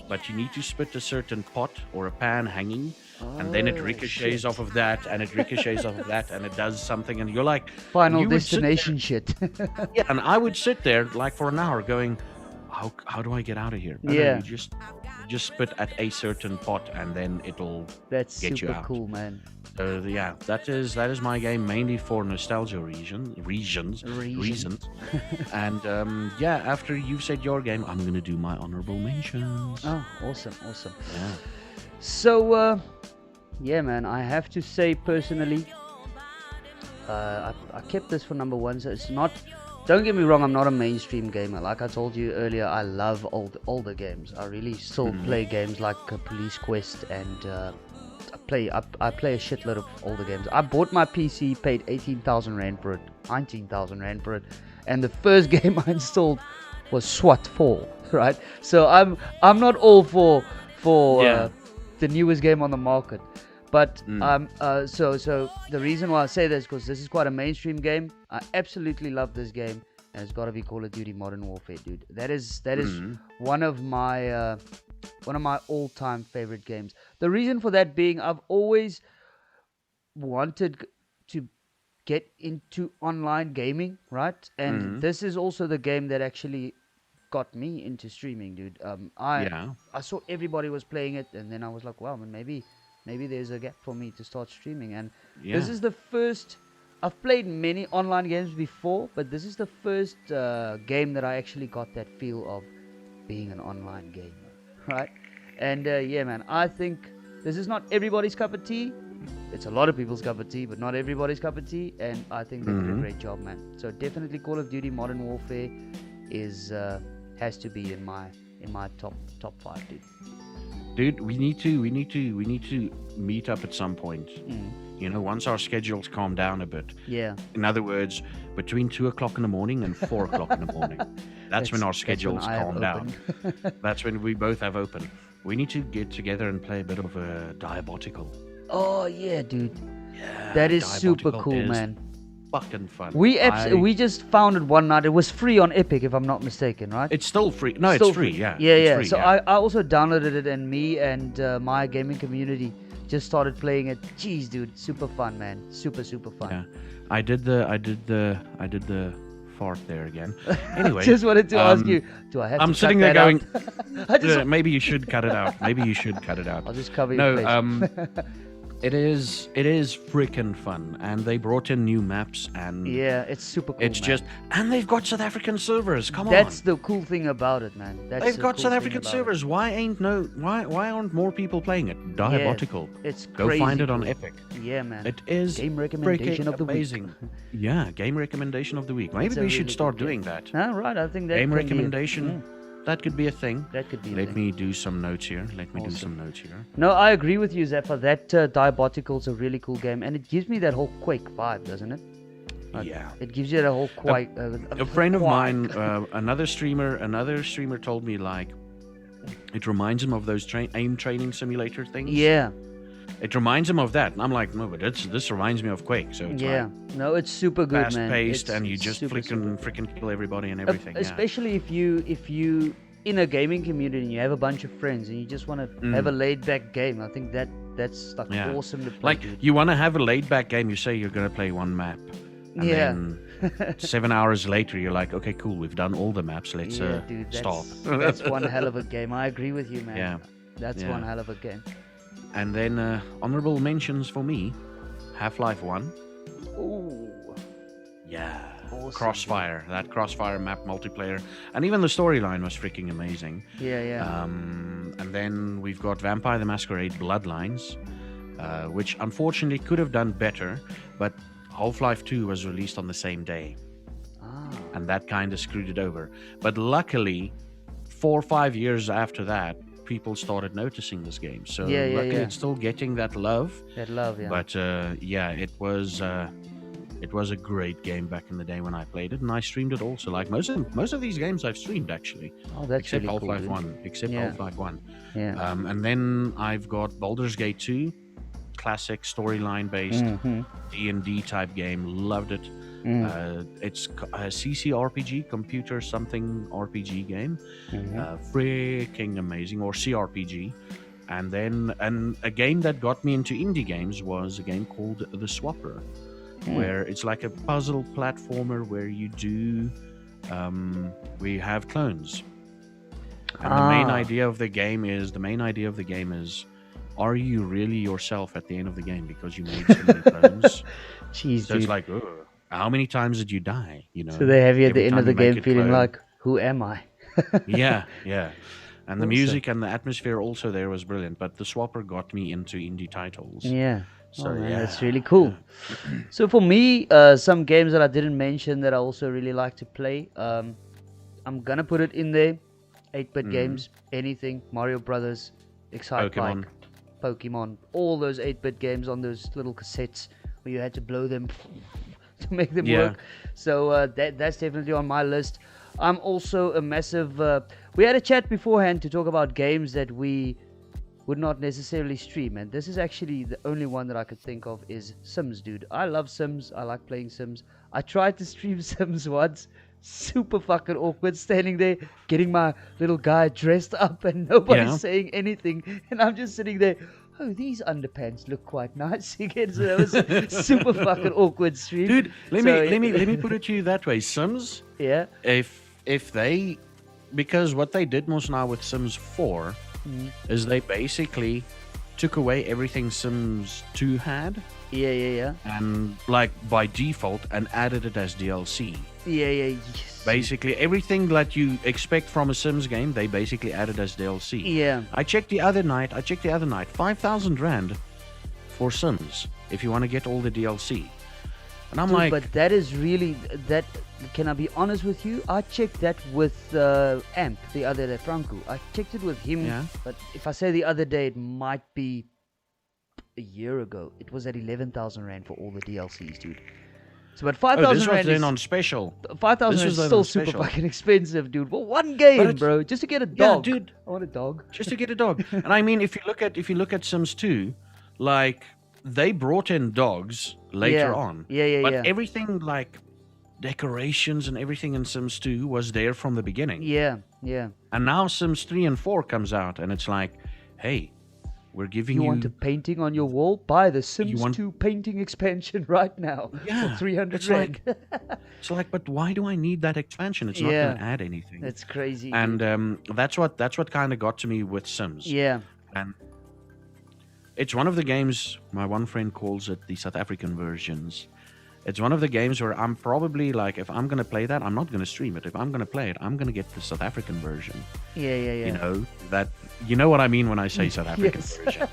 but you need to spit a certain pot or a pan hanging, and then it Oh, ricochets shit. off of that, and it ricochets off of that, and it does something, and you're like, Final you would sit there- destination shit. yeah, and I would sit there like for an hour going, how do I get out of here? No, Yeah. you just spit at a certain pot, and then it'll. That's Get you super out. cool, man. Yeah, that is my game mainly for nostalgia reasons. And yeah, after you've said your game, I'm gonna do my honorable mentions. Oh, awesome, awesome. Yeah. So, yeah, man, I have to say personally, I kept this for number one. So it's not. Don't get me wrong, I'm not a mainstream gamer. Like I told you earlier, I love older games. I really still play games like Police Quest, and I play a shitload of older games. I bought my PC, paid 18,000 rand for it, 19,000 rand for it, and the first game I installed was SWAT 4. Right, so I'm not all for Yeah. the newest game on the market. But Mm. so the reason why I say this is because this is quite a mainstream game. I absolutely love this game, and it's got to be Call of Duty Modern Warfare, dude. That is Mhm. one of my all-time favorite games. The reason for that being, I've always wanted to get into online gaming, right? And Mhm. this is also the game that actually got me into streaming, dude. Yeah. I saw everybody was playing it, and then I was like, wow, man, maybe there's a gap for me to start streaming. And Yeah. this is the first. I've played many online games before, but this is the first game that I actually got that feel of being an online gamer, right? And yeah, man, I think this is not everybody's cup of tea. It's a lot of people's cup of tea, but not everybody's cup of tea. And I think they did a Mhm. great job, man. So definitely, Call of Duty Modern Warfare is has to be in my top 5, dude. Dude, we need to meet up at some point. Once our schedules calm down a bit. Yeah. In other words, between 2 o'clock in the morning and 4 o'clock in the morning. That's when our That's when schedules I have calm down. opened. That's when we both have open. We need to get together and play a bit of a Diabolical. Oh yeah, dude. Yeah, That is super Diabolical cool, is man. Fucking fun. We just found it one night. It was free on Epic, if I'm not mistaken, right? It's still free. No, Still it's free. Yeah. Yeah, it's yeah. free, So yeah. I also downloaded it, and me and my gaming community just started playing it. Jeez, dude, super fun, man. Super fun. Yeah. I did the fart there again. Anyway, Just wanted to ask you, do I have to I'm cut sitting there that going, out? I just, maybe you should cut it out. Maybe you should cut it out. I'll just cover your face. No, it is freaking fun, and they brought in new maps, and Yeah, it's super cool. it's man. just, and they've got South African servers. Come That's on, the cool thing about it, man. That's they've the got cool South thing African about servers. Why aren't more people playing it? Diabolical. Yeah, it's Go crazy find it on cool. Epic. Yeah, man. It is Game recommendation freaking of the week. amazing. Yeah, game recommendation of the week. Maybe That's a we should really start good game. doing that. Ah, right. I think that Game can be recommendation. That could be a thing. that could be. a Let thing. me do some notes here. Awesome. here. No, I agree with you, Zaffa. That Diabotical's a really cool game, and it gives me that whole Quake vibe, doesn't it? Like, Yeah. It gives you that whole Quake. A friend of Quake. mine, another streamer told me like it reminds him of those aim training simulator things. Yeah, It reminds him of that. And I'm like, no, but this reminds me of Quake. So it's yeah. No, it's super good, fast man. paced, It's and you just super, super. freaking kill everybody and everything. Yeah. Especially if you in a gaming community and you have a bunch of friends and you just want to have a laid back game. I think that's like Yeah. awesome to play. Like dude. you want to have a laid back game. You say you're gonna play one map. And Yeah. then 7 hours later, you're like, okay, cool, we've done all the maps. Let's Yeah, dude, stop. that's one hell of a game. I agree with you, man. Yeah. That's Yeah. one hell of a game. And then honorable mentions for me, Half-Life 1. Ooh, Yeah. awesome. Crossfire, that Crossfire map multiplayer. And even the storyline was freaking amazing. Yeah, yeah. And then we've got Vampire the Masquerade Bloodlines, which unfortunately could have done better, but Half-Life 2 was released on the same day, Ah, and that kind of screwed it over. But luckily, 4 or 5 years after that, people started noticing this game. So Yeah, yeah, luckily yeah. it's still getting that love. that love, yeah. But yeah, it was a great game back in the day when I played it, and I streamed it also. Like most of these games I've streamed actually, Oh, that's except really cool, Half-Life dude. 1. Except Yeah. Half-Life 1. Yeah. And then I've got Baldur's Gate 2, classic storyline based Mhm. D&D type game. Loved it. It's a CCRPG, computer something RPG game. Freaking amazing, or CRPG. And then a game that got me into indie games was a game called The Swapper, where it's like a puzzle platformer where you do we have clones. And the main idea of the game is, are you really yourself at the end of the game because you made so many clones? Jeez, So dude. it's like, ugh, how many times did you die? You know. So they have you at the every end of time the you make game a feeling clone. like, who am I? Yeah, yeah. And the Awesome. music and the atmosphere also there was brilliant. But the Swapper got me into indie titles. Yeah. So Oh, man, yeah, that's really cool. So for me, some games that I didn't mention that I also really like to play, I'm gonna put it in there. 8-bit games, anything, Mario Brothers, Excite Pokemon. Bike, Pokemon, all those 8-bit games on those little cassettes where you had to blow them to make them Yeah. work. So that's definitely on my list. I'm also a massive. We had a chat beforehand to talk about games that we would not necessarily stream, and this is actually the only one that I could think of is Sims, dude. I love Sims. I like playing Sims. I tried to stream Sims once. Super fucking awkward, standing there getting my little guy dressed up and nobody's Yeah. saying anything, and I'm just sitting there. Oh, these underpants look quite nice. Again, so that was a super fucking awkward stream. Dude, let So, me put it to you that way. Sims, Yeah. if they, because what they did most now with Sims 4 is they basically took away everything Sims 2 had, Yeah. and like by default, and added it as DLC. Yeah. Yes. Basically, everything that you expect from a Sims game, they basically added as DLC. Yeah. I checked the other night, 5,000 Rand for Sims if you want to get all the DLC. And I'm Dude, like, but that is really that. Can I be honest with you? I checked that with Amp the other day, Franco. I checked it with him. Yeah. But if I say the other day, it might be a year ago. It was at 11,000 Rand for all the DLCs, dude. So, but 5,000 this was Rand then is on special. 5,000 this Rand was is then still on super special. fucking expensive, dude. For one game, it's- bro, just to get a Yeah, dog. dude. I want a dog. Just to get a dog. And I mean, if you look at Sims 2, like they brought in dogs later Yeah. on. Yeah. But everything like decorations and everything in Sims 2 was there from the beginning. Yeah. And now Sims 3 and 4 comes out and it's like, hey, we're giving You you, want a painting on your wall? Buy the Sims want- 2 painting expansion right now Yeah, for 300 it's Rand. it's like, but why do I need that expansion? It's not Yeah. going to add anything. That's crazy. And dude. that's what kind of got to me with Sims. Yeah. And it's one of the games, my one friend calls it the South African versions. It's one of the games where I'm probably like, if I'm going to play that, I'm not going to stream it. If I'm going to play it, I'm going to get the South African version. Yeah. You know what I mean when I say South African Yes. version.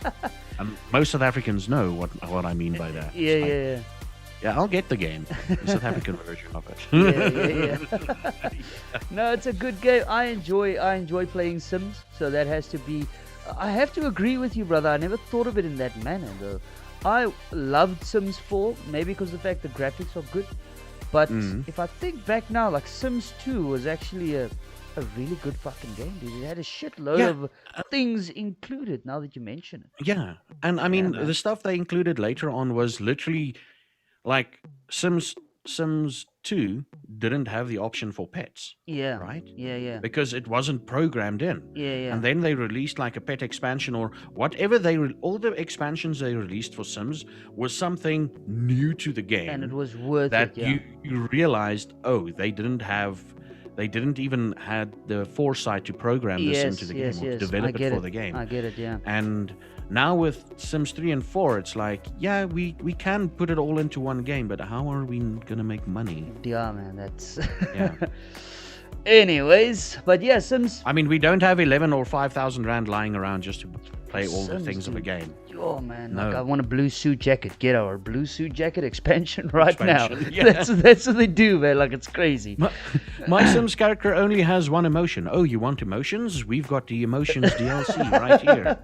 And most South Africans know what I mean by that. Yeah, It's like, yeah, I'll get the game, the South African version of it. yeah. No, it's a good game. I enjoy playing Sims, so that has to be. I have to agree with you, brother. I never thought of it in that manner, though. I loved Sims 4, maybe because of the fact the graphics are good. But if I think back now, like Sims 2 was actually a really good fucking game, dude. It had a shitload Yeah. of things included. Now that you mention it. Yeah, and I mean man. the stuff they included later on was literally like Sims Sims 2 didn't have the option for pets, Yeah. right? Yeah. Because it wasn't programmed in. Yeah. And then they released like a pet expansion or whatever all the expansions they released for Sims was something new to the game. And it was worth that it. Yeah. you realized, oh, they didn't even had the foresight to program this into the game or to develop it for the game. I get it, yeah. And now with Sims 3 and 4, it's like, yeah, we can put it all into one game, but how are we gonna make money? Yeah, man, that's Yeah. Anyways, but yeah, Sims. I mean, we don't have 11 or 5,000 rand lying around just to play all the Sims, things of a dude. game. Oh man, No. like I want a blue suit jacket. Get our blue suit jacket expansion right Expansion, now. yeah. That's what they do, man. Like it's crazy. My Sims character only has one emotion. Oh, you want emotions? We've got the emotions DLC right here.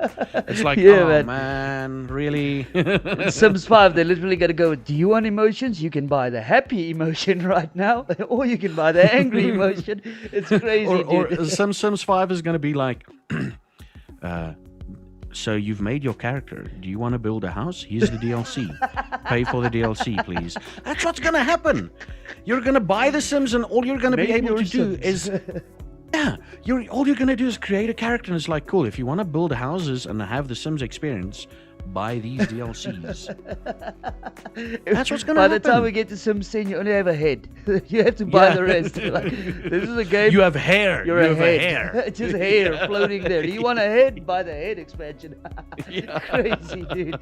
It's like, Yeah, oh man. man, really? In Sims 5, they're literally gonna go. Do you want emotions? You can buy the happy emotion right now, or you can buy the angry emotion. It's crazy, or dude. Sims 5 is going to be like, so you've made your character. Do you want to build a house? Here's the DLC. Pay for the DLC, please. That's what's going to happen. You're going to buy the Sims, and all you're going to be Make able your to do Sims. is, yeah, all you're going to do is create a character, and it's like, cool. If you want to build houses and have the Sims experience, buy these DLCs. That's what's going to By happen. the time we get to Sims 10, you only have a head. You have to buy Yeah. the rest. Like, this is a game. You have hair. You're you a have head. a hair. Just hair floating there. Do you want a head? Buy the head expansion. Yeah. Crazy, dude.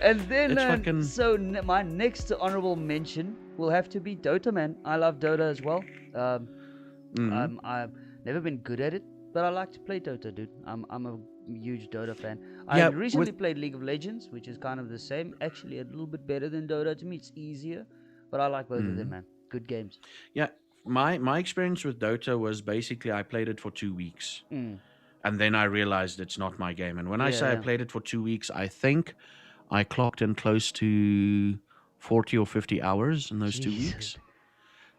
And then, It's fucking- so my next honorable mention will have to be Dota, man. I love Dota as well. I've never been good at it, but I like to play Dota, dude. I'm a huge Dota fan. I Yeah, recently played League of Legends, which is kind of the same. Actually, a little bit better than Dota to me. It's easier, but I like both of them, man. Good games. Yeah, my experience with Dota was basically I played it for 2 weeks, and then I realized it's not my game. And when I say I Yeah. played it for 2 weeks, I think I clocked in close to 40 or 50 hours in those 2 Jesus. weeks.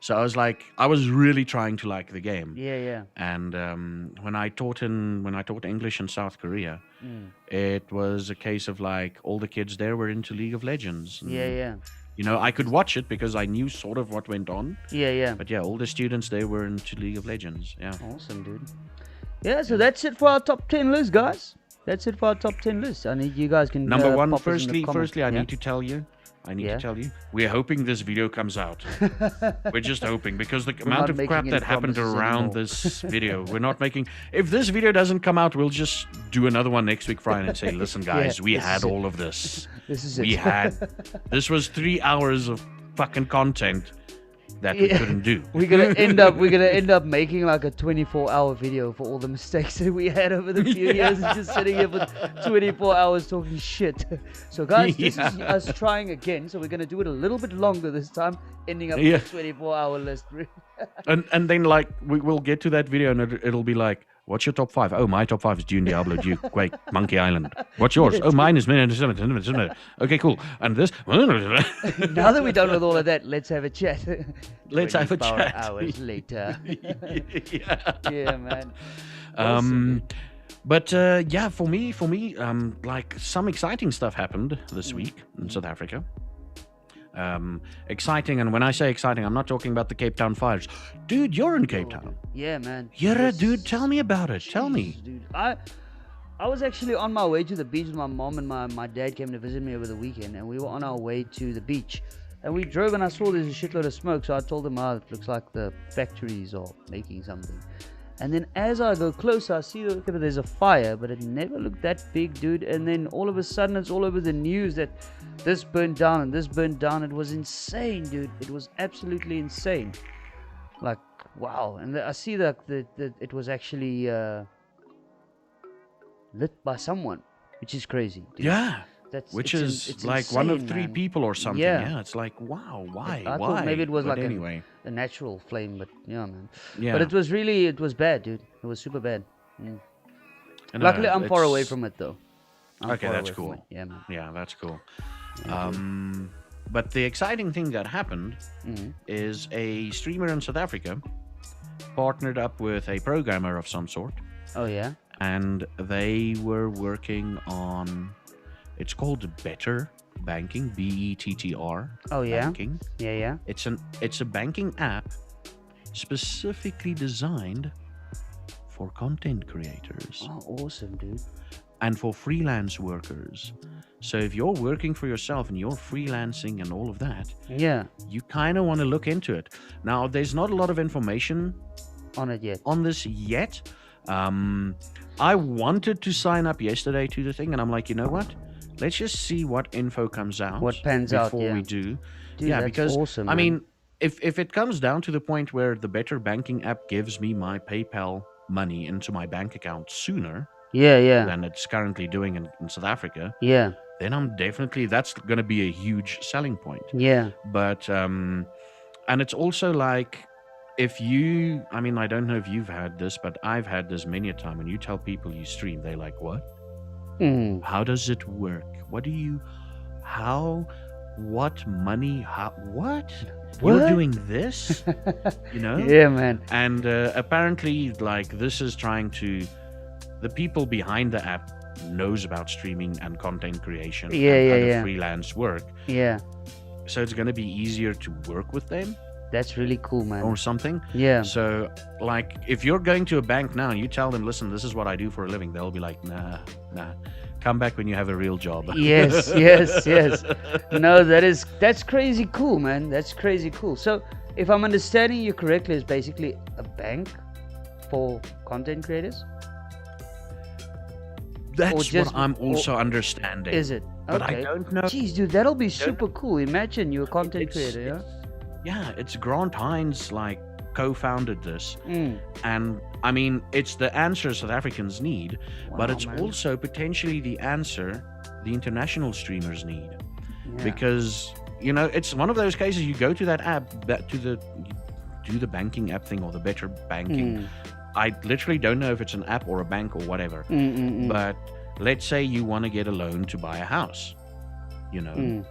So I was like, I was really trying to like the game. Yeah. And when I taught English in South Korea, it was a case of like all the kids there were into League of Legends. And, Yeah. You know, I could watch it because I knew sort of what went on. Yeah. But yeah, all the students there were into League of Legends. Yeah. Awesome, dude. Yeah, so that's it for our top 10 list, guys. That's it for our top 10 list. I need you guys can Number one, pop us in the comments. firstly, I Yeah? need to tell you. Yeah. We're hoping this video comes out. We're just hoping because the amount not of making crap any that happened promises around anymore. this video, we're not making. If this video doesn't come out, we'll just do another one next week Friday and say, listen, guys, we this had is it. all of this. This is We it. had. This was 3 hours of fucking content that we Yeah. couldn't do. We're gonna end up making like a 24-hour video for all the mistakes that we had over the few years, and just sitting here for 24 hours talking shit. So guys, this is Yeah. us trying again. So we're gonna do it a little bit longer this time, ending up Yeah. with a 24-hour list. And then like we'll get to that video and it'll be like, what's your top 5? Oh, my top 5 is Dune, Diablo, Duke, Quake, Monkey Island. What's yours? Oh, mine is Okay, cool. And this Now that we're done with all of that, let's have a chat. Let's have a 24 chat. hours later. yeah. Yeah, man. But yeah, for me, like some exciting stuff happened this week in South Africa. Exciting, and when I say exciting, I'm not talking about the Cape Town fires. Dude, you're in Cape Town. Yeah, man. You're a Yes. dude. Tell me about it. Tell me. Jeez, dude. I was actually on my way to the beach with my mom, and my dad came to visit me over the weekend, and we were on our way to the beach. And we drove, and I saw there's a shitload of smoke, so I told them, it looks like the factories are making something. And then as I go closer, I see that there's a fire, but it never looked that big, dude. And then all of a sudden, it's all over the news that this burned down and this burned down. It was insane, dude. It was absolutely insane. Like, wow. And I see that it was actually lit by someone, which is crazy, dude. Yeah. It's is like one of insane, 3 man. people or something. Yeah. Yeah, it's like, wow, why? I why? thought maybe it was But like anyway. a natural flame, but yeah, man. Yeah. But it was bad, dude. It was super bad. Mm. And, Luckily, I'm far away it's- from it, though. I'm Okay, far that's away from cool. it. Yeah, man. Yeah, that's cool. Yeah, But the exciting thing that happened Mhm. is a streamer in South Africa partnered up with a programmer of some sort, Oh, yeah? and they were working on. It's called Better. banking, BETTR. Oh, yeah? Banking. Yeah. It's a banking app specifically designed for content creators Oh, awesome, dude. and for freelance workers. So if you're working for yourself and you're freelancing and all of that, Yeah, you kind of want to look into it. Now, there's not a lot of information on it yet. on this yet. I wanted to sign up yesterday to the thing, and I'm like, you know what? Let's just see what info comes out What pans out, before yeah. we do. Dude, Yeah, that's because awesome, I man. mean, if it comes down to the point where the Better Banking app gives me my PayPal money into my bank account sooner Yeah. than it's currently doing in South Africa, Yeah. then that's going to be a huge selling point. Yeah. But and it's also like, I mean, I don't know if you've had this, but I've had this many a time. When you tell people you stream, they're like, "What? Mm. How does it work? What do you? How? What money? How? What? You're What? doing this? You know?" Yeah, man. And apparently, like, this is trying to. The people behind the app knows about streaming and content creation and other freelance work. Yeah. So it's going to be easier to work with them That's really cool, man. or something. Yeah. So, like, if you're going to a bank now and you tell them, listen, this is what I do for a living, they'll be like, nah. Come back when you have a real job. Yes. No, that's crazy cool, man. That's crazy cool. So, if I'm understanding you correctly, it's basically a bank for content creators? That's what I'm also understanding. Is it? But Okay. I don't know. Jeez, dude, that'll be super cool. Imagine you're a content creator, yeah? It's Grant Hines, like, co-founded this. Mm. And I mean, it's the answer South Africans need, but Wow, it's man. also potentially the answer the international streamers need. Yeah. Because, you know, it's one of those cases you go to that app, you do the banking app thing or the Better Banking. Mm. I literally don't know if it's an app or a bank or whatever. But let's say you want to get a loan to buy a house. You know,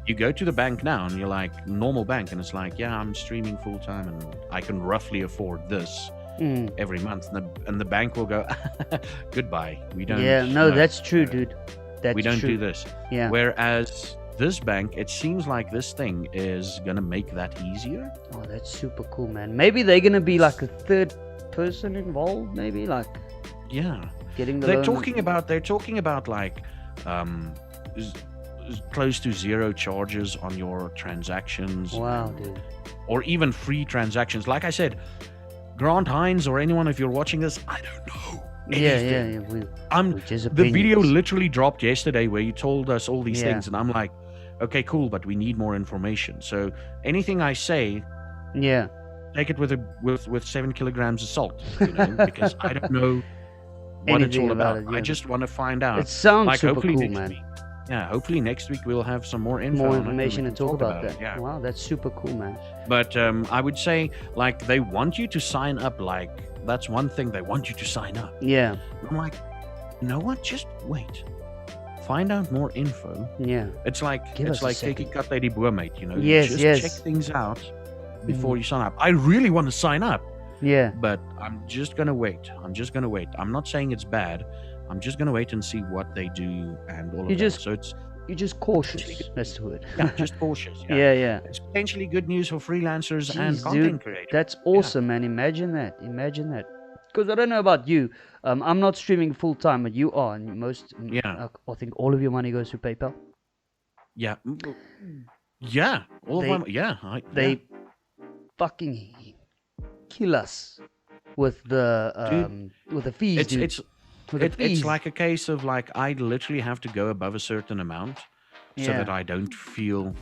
you go to the bank now and you're like, normal bank, and it's like, yeah, I'm streaming full time and I can roughly afford this every month. And the bank will go, goodbye. We don't. Yeah, no, that's true, dude. That's we don't true. do this. Yeah. Whereas this bank, it seems like this thing is going to make that easier. Oh, that's super cool, man. Maybe they're gonna be like a third person involved. Maybe like Yeah. getting the They're loan. talking about like close to zero charges on your transactions. Wow, dude. Or even free transactions. Like I said, Grant Hines or anyone, if you're watching this, I don't know anything. Which is The video opinions. literally dropped yesterday where you told us all these Yeah. things, and I'm like, okay, cool, but we need more information. So anything I say, Yeah. take it with 7 kilograms of salt, you know, because I don't know what it's Anything all about about. it, I yeah. just want to find out. It sounds Like, super hopefully cool, next man. week. Yeah, hopefully next week we'll have some more info. More on it and we information can to talk about that. it. Yeah. Wow, that's super cool, man. But I would say, like, they want you to sign up. Like, that's one thing, they want you to sign up. Yeah. I'm like, you know what? Just wait. Find out more info. Yeah. It's like Give us a taking cut lady boermate, you know. Yes, you just yes. check things out before you sign up. I really want to sign up, Yeah. but I'm just gonna wait. I'm not saying it's bad. I'm just gonna wait and see what they do and all of that. So it's You're just cautious. That's the word. just cautious. Yeah. Yeah. It's potentially good news for freelancers and Jeez, content dude, creators. that's awesome, man. Imagine that. Because I don't know about you. I'm not streaming full time, but you are. And I think all of your money goes to PayPal. Yeah. Yeah. They fucking kill us with the fees, dude. It's like a case of, like, I literally have to go above a certain amount so that I don't feel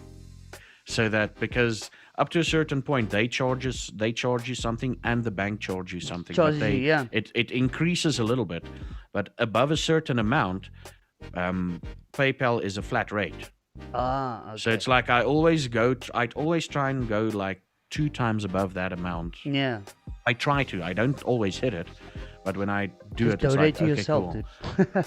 because up to a certain point they charge you something and the bank charge you something. Charges you, yeah. It increases a little bit, but above a certain amount, PayPal is a flat rate. Okay. So it's like I'd always try and go like 2 times above that amount. Yeah. I try to. I don't always hit it, but when I do Just it, it's donate like, to okay, yourself, cool. dude.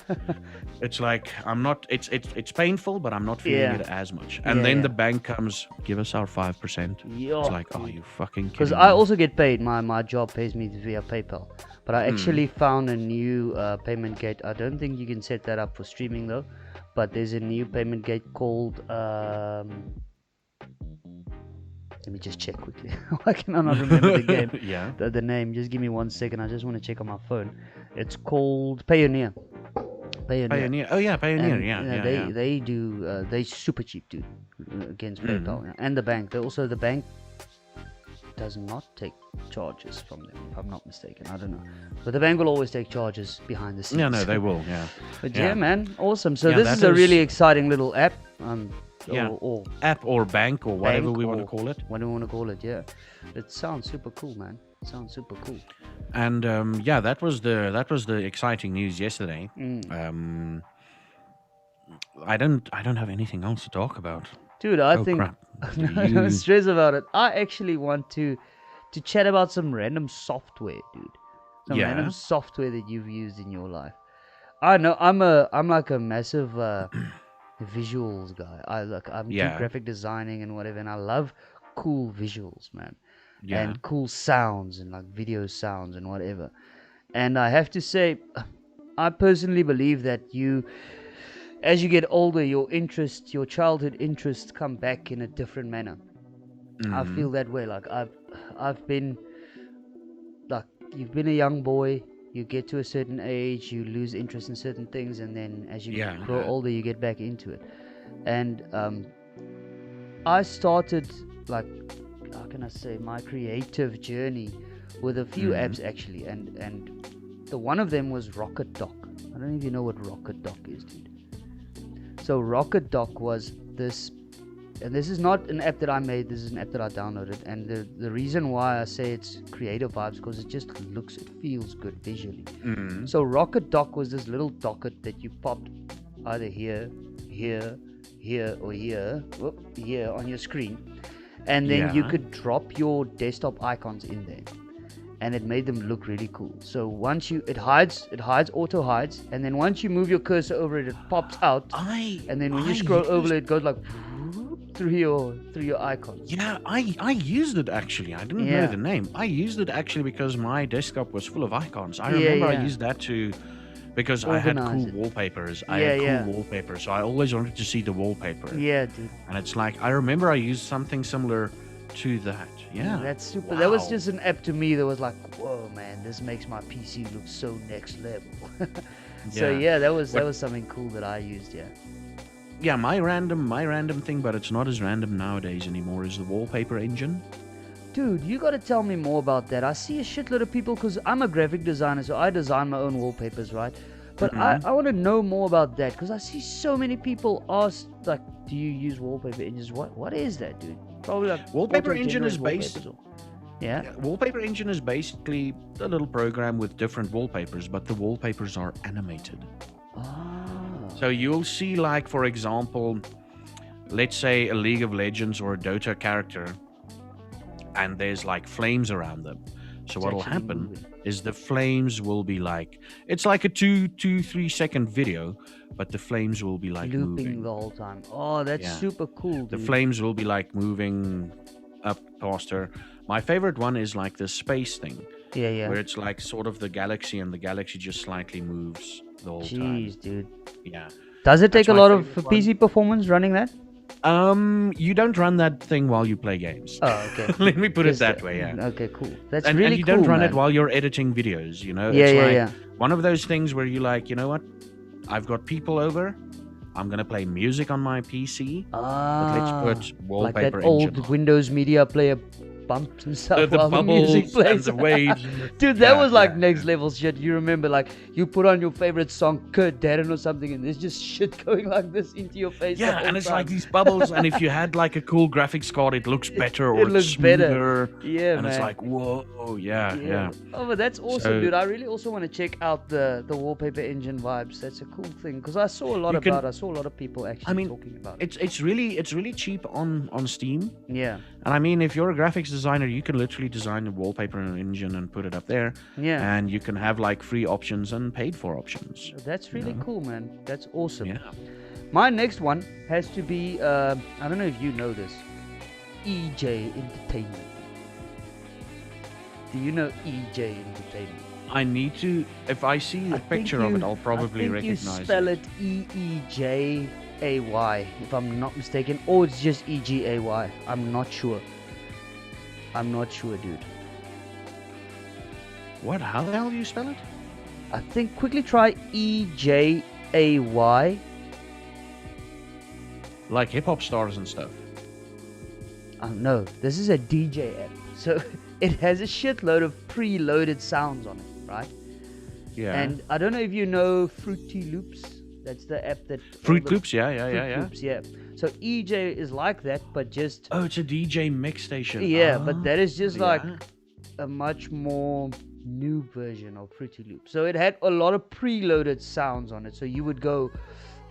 It's like I'm not. It's painful, but I'm not feeling Yeah. it as much. And then the bank comes, give us our 5%. Yeah. It's like, oh, you fucking kidding Because me? I also get paid. My job pays me via PayPal. But I actually found a new payment gate. I don't think you can set that up for streaming though. but there's a new payment gate called. Let me just check quickly. Why can I not remember the game? Yeah. The name. Just give me 1 second. I just want to check on my phone. It's called Payoneer. Pioneer. Oh yeah, Pioneer. And, Yeah, they do. They super cheap, dude, against PayPal. And the bank. The bank does not take charges from them, if I'm not mistaken. I don't know, but the bank will always take charges behind the scenes. Yeah, no, they will. Yeah. But yeah, man, awesome. So Yeah, this that is a really is- exciting little app. Yeah. Or App or bank or whatever bank we want or to call it. what do we want to call it? Yeah, it sounds super cool, man. It sounds super cool. And yeah, that was the exciting news yesterday. I don't have anything else to talk about. Dude, I Oh, think crap. Do no you- stress about it. I actually want to chat about some random software, dude. Some Yeah. random software that you've used in your life. I know I'm like a massive visuals guy. I'm do Yeah. graphic designing and whatever, and I love cool visuals, man. Yeah. And cool sounds and like video sounds and whatever. And I have to say, I personally believe that as you get older, your childhood interests come back in a different manner. I feel that way. Like I've been, like, you've been a young boy, you get to a certain age, you lose interest in certain things, and then as you Yeah, grow yeah. older, you get back into it. And I started, like, how can I say, my creative journey with a few apps actually, and the one of them was Rocket Dock. I don't know if you know what Rocket Dock is, dude. So Rocket Dock was this, and this is not an app that I made, this is an app that I downloaded, and the reason why I say it's creative vibes, because it just it feels good visually. So Rocket Dock was this little docket that you popped either here, or here on your screen, and then you Yeah. could drop your desktop icons in there, and it made them look really cool. So once it hides, auto hides, and then once you move your cursor over it, it pops out, and then when you scroll over it goes like through your icons. Yeah, I used it actually. I didn't know Yeah. the name. I used it actually because my desktop was full of icons. I Yeah, remember yeah. I used that because I had Organize cool it. wallpapers. I Yeah, had cool yeah. wallpapers, so I always wanted to see the wallpaper. Yeah, dude. And it's like I remember I used something similar to that. Yeah. That's super. That was Wow. just an app to me that was like, whoa, man, this makes my PC look so next level. So yeah, that was something cool that I used. Yeah. Yeah, my random thing, but it's not as random nowadays anymore, is the wallpaper engine. Dude, you gotta tell me more about that. I see a shitload of people, because I'm a graphic designer, so I design my own wallpapers, right? But I want to know more about that, because I see so many people ask, like, do you use wallpaper engines? What is that, dude? Probably like Wallpaper engine is auto-generated based. wallpapers Yeah. Wallpaper engine is basically a little program with different wallpapers, but the wallpapers are animated. Ah. So you'll see, like, for example, let's say a League of Legends or a Dota character, and there's like flames around them. So It's what'll actually happen moving. is the flames will be like, it's like a 3 second video, but the flames will be like Looping moving. the whole time. Oh, that's Yeah. super cool, The dude. flames will be like moving up faster. My favorite one is like the space thing, Yeah, yeah. where it's like sort of the galaxy, and the galaxy just slightly moves the whole time. Jeez, dude. Yeah. Does it take That's a my lot of favorite PC performance running that? You don't run that thing while you play games. Oh, okay. Let me put it Just, that way, yeah. Okay, cool. That's And really you cool, don't run man. it while you're editing videos, you know? Yeah, it's yeah, like yeah. one of those things where you're like, you know what? I've got people over. I'm going to play music on my PC. But Ah, let's put like wallpaper that old engine on. Windows Media Player bumps and stuff The while the music bubbles and plays. the waves. and the- Dude, that Yeah, was like yeah. next level shit. You remember, like, you put on your favorite song, Kurt Darren or something, and there's just shit going like this into your face. the Yeah, whole and it's time. like these bubbles, and if you had like a cool graphics card, it looks better or it it's looks better. smoother. Yeah, And man. it's like, whoa, yeah. Oh, but that's awesome, So- dude. I really also want to check out the wallpaper engine vibes. That's a cool thing, because I saw a lot You can- I saw a lot of people actually talking about it. It's really cheap on Steam. Yeah, And I mean, if you're a graphics designer, you can literally design a wallpaper engine and put it up there. yeah. And you can have like free options and paid for options. That's really cool, man. That's awesome. Yeah. My next one has to be, I don't know if you know this, EJ Entertainment. Do you know EJ Entertainment? I need to. If I see a picture of it, I'll probably I think recognize you spell it. it Eejay, if I'm not mistaken, or it's just Egay. I'm not sure. Dude. What? How the hell do you spell it? I think quickly try Ejay. Like hip hop stars and stuff. No, this is a DJ app. So it has a shitload of preloaded sounds on it, right? Yeah. And I don't know if you know Fruity Loops. That's the app that... Fruit Loops, yeah. Loops, yeah. So EJ is like that, but just... Oh, it's a DJ mix station. Yeah, but that is just like yeah. a much more new version of Fruity Loops. So it had a lot of preloaded sounds on it. So you would go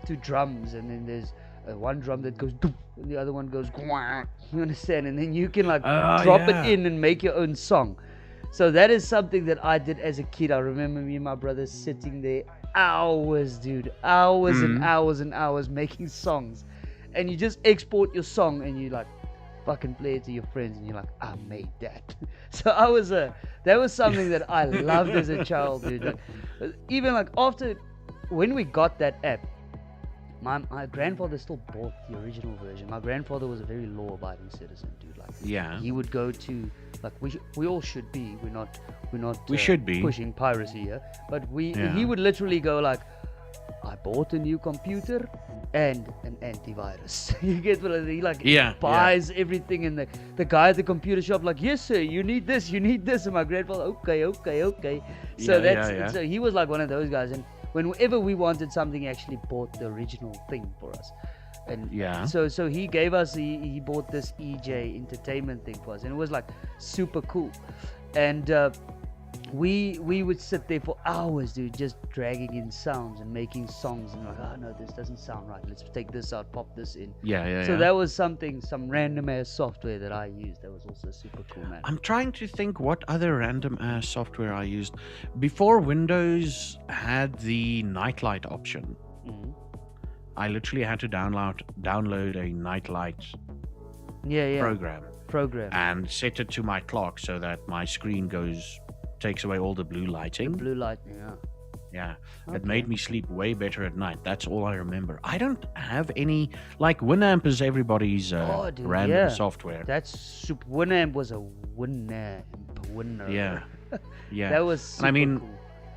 to drums, and then there's one drum that goes doop, and the other one goes gwah, you understand? And then you can like drop it in and make your own song. So that is something that I did as a kid. I remember me and my brother sitting there hours, dude, and hours and hours making songs. And you just export your song and you like fucking play it to your friends, and you're like, I made that. So that was something that I loved as a child, dude. Like, even like after, when we got that app, my grandfather still bought the original version. My grandfather was a very law-abiding citizen, dude. Like, he would go to, like, we all should be. We're not. We should be pushing piracy here, but he would literally go like, I bought a new computer and an antivirus. You get what I mean? He buys everything, and the guy at the computer shop like, yes sir, you need this, and my grandfather, okay. So so he was like one of those guys, and whenever we wanted something, he actually bought the original thing for us. And so he gave us, he bought this EJ entertainment thing for us, and it was like super cool. And we would sit there for hours, dude, just dragging in sounds and making songs, and like, oh no, this doesn't sound right, let's take this out, pop this in. So that was some random ass software that I used that was also super cool, man. I'm trying to think what other random ass software I used before Windows had the nightlight option. I literally had to download a nightlight program and set it to my clock so that my screen takes away all the blue lighting. Blue lighting, yeah. It made me sleep way better at night. That's all I remember. I don't have any, like, Winamp is everybody's random software. That's super. Winamp was a winner. Yeah. That was super cool.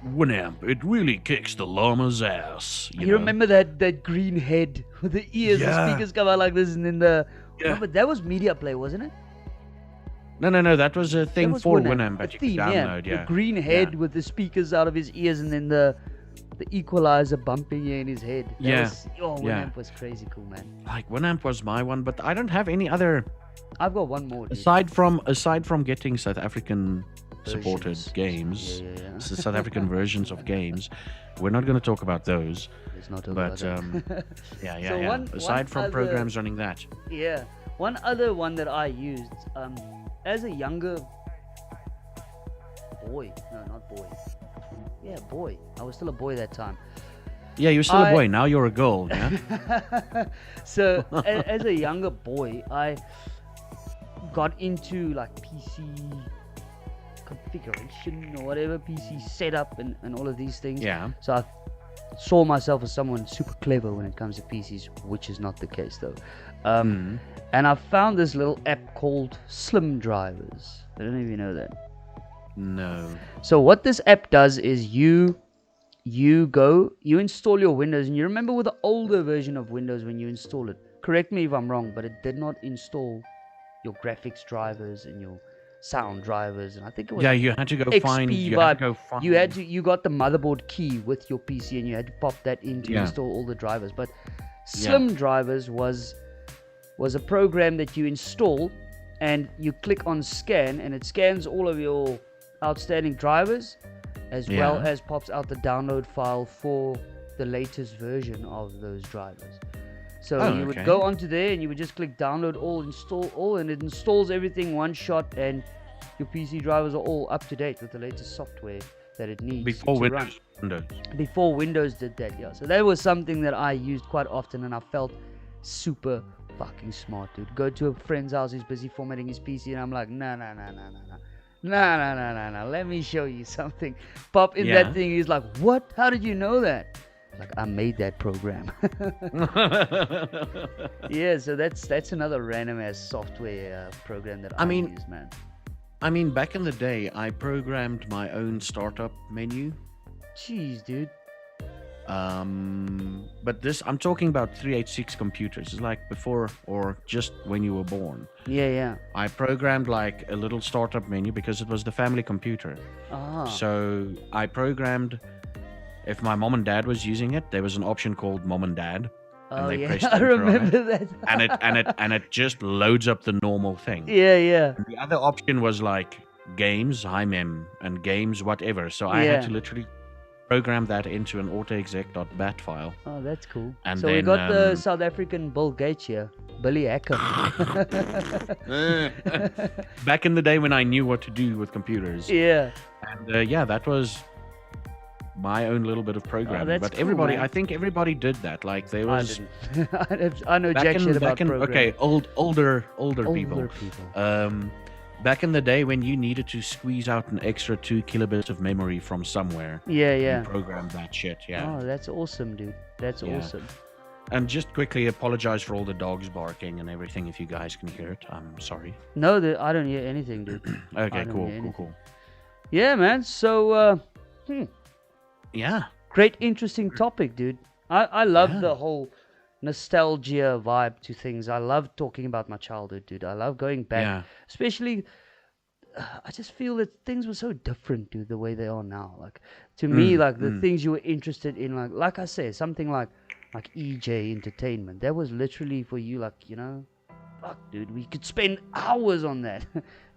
Winamp, it really kicks the llama's ass. You remember that green head with the ears, the speakers come out like this, and then but that was Media Play, wasn't it? No, that was a thing for Winamp that you could download, The green head with the speakers out of his ears, and then the equalizer bumping in his head. Winamp was crazy cool, man. Like, Winamp was my one, but I don't have any other. I've got one more, dude. Aside from getting South African supported games, the South African versions of games, we're not going to talk about those. Let's not talk about that. Aside from programs running that. Yeah. One other one that I used as a younger boy. No, not boy. Yeah, boy. I was still a boy that time. Yeah, you're still a boy. Now you're a girl, yeah? So, as a younger boy, I got into like PC configuration or whatever, PC setup and all of these things. Yeah. So I saw myself as someone super clever when it comes to PCs, which is not the case though. And I found this little app called Slim Drivers. I don't know if you know that. No. So what this app does is you install your Windows, and you remember with the older version of Windows when you install it, correct me if I'm wrong, but it did not install your graphics drivers and your sound drivers, and I think it was you had to go XP find. You got the motherboard key with your PC, and you had to pop that in to install all the drivers. But Slim Drivers was a program that you install, and you click on scan, and it scans all of your outstanding drivers, as well as pops out the download file for the latest version of those drivers. So you would go onto there, and you would just click download all, install all, and it installs everything one shot, and your PC drivers are all up to date with the latest software that it needs before to run. Before Windows did that, So that was something that I used quite often, and I felt super fucking smart, dude. Go to a friend's house, he's busy formatting his PC, and I'm like, no. No. Let me show you something. Pop in Yeah. that thing. He's like, what? How did you know that? Like, I made that program. Yeah, so that's another random ass software program that I mean- use, man. I mean, back in the day, I programmed my own startup menu. Jeez, dude. But this, I'm talking about 386 computers. It's like before or just when you were born. Yeah. I programmed like a little startup menu because it was the family computer. Ah. So I programmed, if my mom and dad was using it, there was an option called Mom and Dad, Oh they yeah, pressed I enter on it. remember that. and it just loads up the normal thing. Yeah. And the other option was like games, high mem, and games whatever. So I Yeah. had to literally program that into an autoexec.bat file. Oh, that's cool. And so we then, got the South African Bill Gates here, Billy Hacker. Back in the day when I knew what to do with computers. Yeah. And yeah, that was my own little bit of programming. that's But cool, everybody, man. I think everybody did that. Like there I was didn't. I know jack shit about programming. okay, older people. Older people. Back in the day when you needed to squeeze out an extra 2 kilobits of memory from somewhere, Yeah. you programmed that shit. Yeah. Oh, that's awesome, dude. That's Yeah. awesome. And just quickly apologize for all the dogs barking and everything. If you guys can hear it, I'm sorry. No, I don't hear anything, dude. Okay, don't cool, hear anything. cool. Yeah, man. So, Yeah. great, interesting topic, dude. I love Yeah. the whole nostalgia vibe to things. I love talking about my childhood, dude. I love going back, Yeah. especially. I just feel that things were so different, dude, the way they are now. Like to me, like the things you were interested in, like I say, something like EJ Entertainment. That was literally for you, like, you know, fuck, dude, we could spend hours on that.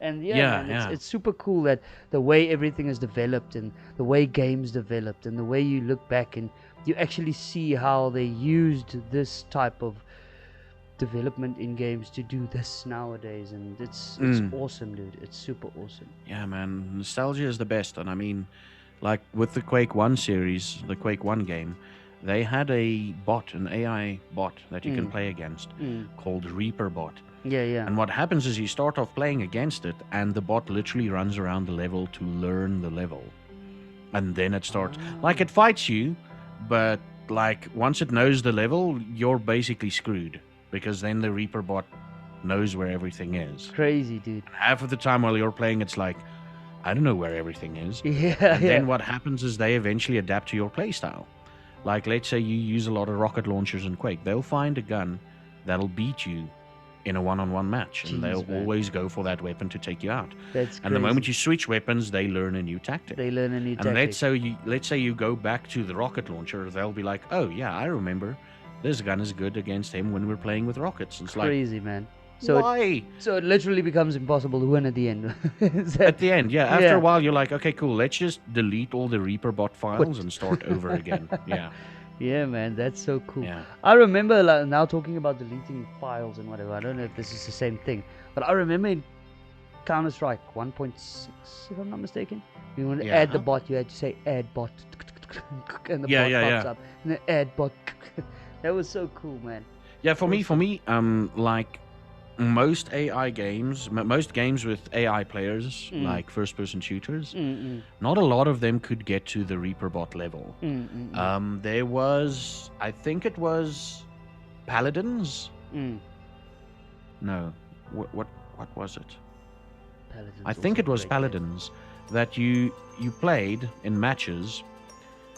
And Yeah, man, yeah. it's super cool that the way everything is developed and the way games developed and the way you look back and you actually see how they used this type of development in games to do this nowadays, and it's awesome, dude. It's super awesome. Yeah, man. Nostalgia is the best. And I mean, like with the Quake 1 series, the Quake 1 game, they had a bot, an AI bot that you can play against called Reaper Bot. Yeah. And what happens is you start off playing against it, and the bot literally runs around the level to learn the level. And then it starts, like, it fights you, but like once it knows the level, you're basically screwed because then the Reaper bot knows where everything is. Crazy, dude. And half of the time while you're playing, it's like, I don't know where everything is. Yeah. And then what happens is they eventually adapt to your playstyle. Like, let's say you use a lot of rocket launchers in Quake. They'll find a gun that'll beat you in a one-on-one match, and Jeez, they'll man. always go for that weapon to take you out. That's And the moment crazy. you switch weapons, they learn a new tactic. They learn a new And tactic. let's say you go back to the rocket launcher, they'll be like, oh yeah, I remember. This gun is good against him when we're playing with rockets. It's like, Crazy, man. So why? so it literally becomes impossible to win at the end. Is At that- the end, yeah. After Yeah. a while, you're like, okay, cool. Let's just delete all the Reaper bot files and start over again. Yeah, Yeah, man, that's so cool. yeah. I remember, like, now talking about deleting files and whatever. I don't know if this is the same thing, but I remember in Counter-Strike 1.6, if I'm not mistaken, you want to add the Yeah. bot, you had to say add bot, and the Yeah, bot yeah, pops yeah. up, and then add bot. That was so cool, man. Yeah, for me, like most AI games, most games with AI players, like first-person shooters, not a lot of them could get to the Reaper bot level. There was, I think it was Paladins. No, what was it? Paladin's I think also it was great game. Paladins that you played in matches,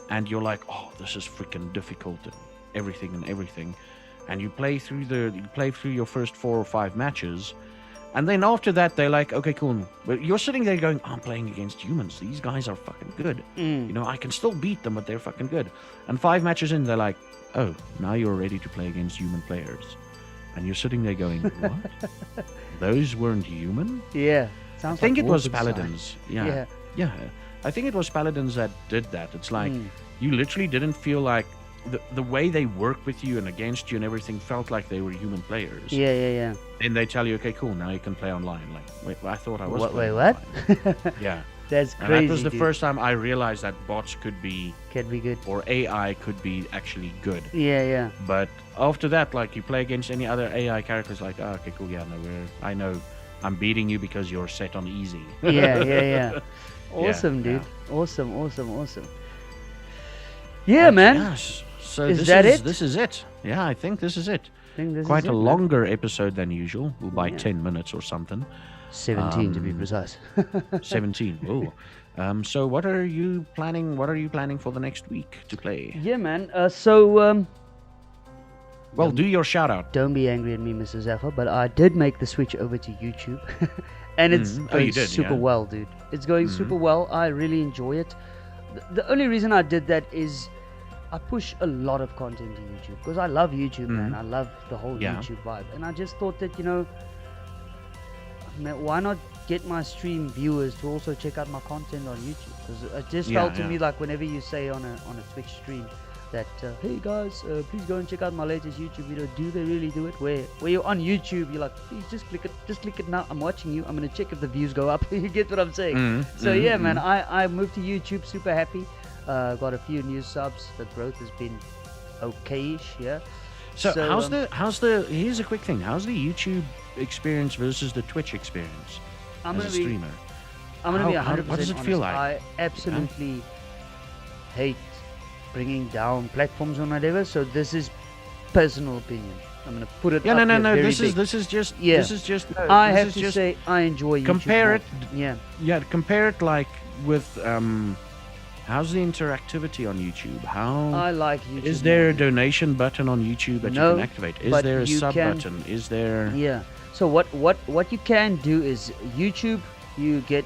and you're like, oh, this is freaking difficult and everything, and you play through your first 4 or 5 matches, and then after that they're like, okay, cool, but you're sitting there going, I'm playing against humans. These guys are fucking good. You know, I can still beat them, but they're fucking good. And 5 matches in, they're like, oh, now you're ready to play against human players. And you're sitting there going, what? Those weren't human? Yeah. I Sounds think like it was Wolfenstein. Paladins. Yeah. Yeah. I think it was Paladins that did that. It's like, you literally didn't feel like the way they worked with you and against you and everything felt like they were human players. Yeah. Then they tell you, okay, cool, now you can play online. Like, wait, I thought I was Wait, playing what? online. Yeah. That's And crazy. that was the dude. first time I realized that bots could be, Can be good. or AI could be actually good. Yeah. But after that, like, you play against any other AI characters, like, oh, okay, cool, yeah, no, I know I'm beating you because you're set on easy. Yeah. Awesome, dude. yeah. Awesome. Yeah, But, man. yes. So Is this that is it? this is it. Yeah, I think this is it. I think this Quite is a it, man. longer episode than usual, by Yeah. 10 minutes or something. 17 to be precise. 17. Oh. So what are you planning? What are you planning for the next week to play? Yeah, man. Well, do your shout out. Don't be angry at me, Mr. Zaffa, but I did make the switch over to YouTube. And it's going you did, super yeah. well, dude. It's going super well. I really enjoy it. The only reason I did that is I push a lot of content to YouTube because I love YouTube, man. I love the whole Yeah. YouTube vibe. And I just thought that, man, why not get my stream viewers to also check out my content on YouTube? Because it just Yeah, felt to yeah. me like whenever you say on a Twitch stream that, hey guys, please go and check out my latest YouTube video. Do they really do it? Where you're on YouTube, you're like, please just click it now. I'm watching you. I'm gonna check if the views go up. You get what I'm saying? So yeah, man, I moved to YouTube, super happy. Got a few new subs. The growth has been okayish, yeah. So how's the here's a quick thing. How's the YouTube experience versus the Twitch experience I'm as gonna a be streamer? I'm gonna be How- 100% what does it honest. feel like? I absolutely hate bringing down platforms or whatever. So this is personal opinion. I'm gonna put it. Yeah, up no. here very This big. is just. Yeah. This is just. No, I this have is to just, say I enjoy YouTube. compare more. it. Yeah. Yeah, compare it like with how's the interactivity on YouTube? How I like YouTube. is there a more. donation button on YouTube that No, you can activate? Is but there a you sub can- button? Is there? Yeah. So what you can do is YouTube. You get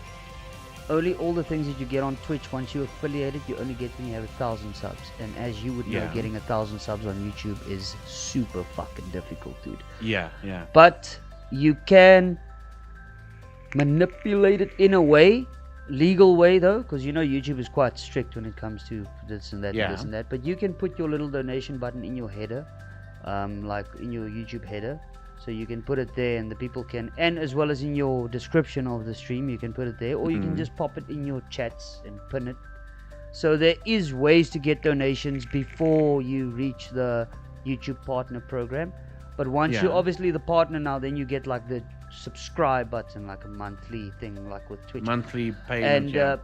only all the things that you get on Twitch. Once you're affiliated, you only get when you have 1,000 subs. And as you would know, Yeah. getting 1,000 subs on YouTube is super fucking difficult, dude. Yeah. But you can manipulate it in a way, legal way though, because YouTube is quite strict when it comes to this and that Yeah. and this and that. But you can put your little donation button in your header, like in your YouTube header, so you can put it there, and the people can, and as well as in your description of the stream, you can put it there, or you can just pop it in your chats and pin it. So there is ways to get donations before you reach the YouTube partner program. But once you're Yeah. obviously the partner now, then you get like the subscribe button, like a monthly thing, like with Twitch. Monthly payment. And yeah.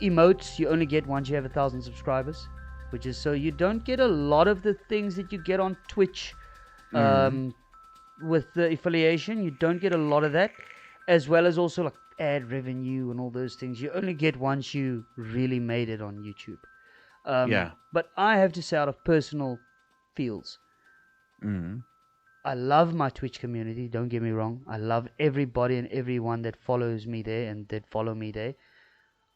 emotes you only get once you have 1,000 subscribers, which is so you don't get a lot of the things that you get on Twitch. With the affiliation, you don't get a lot of that, as well as also like ad revenue and all those things. You only get once you really made it on YouTube. Yeah. But I have to say, out of personal feels, I love my Twitch community. Don't get me wrong. I love everybody and everyone that follows me there and that follow me there.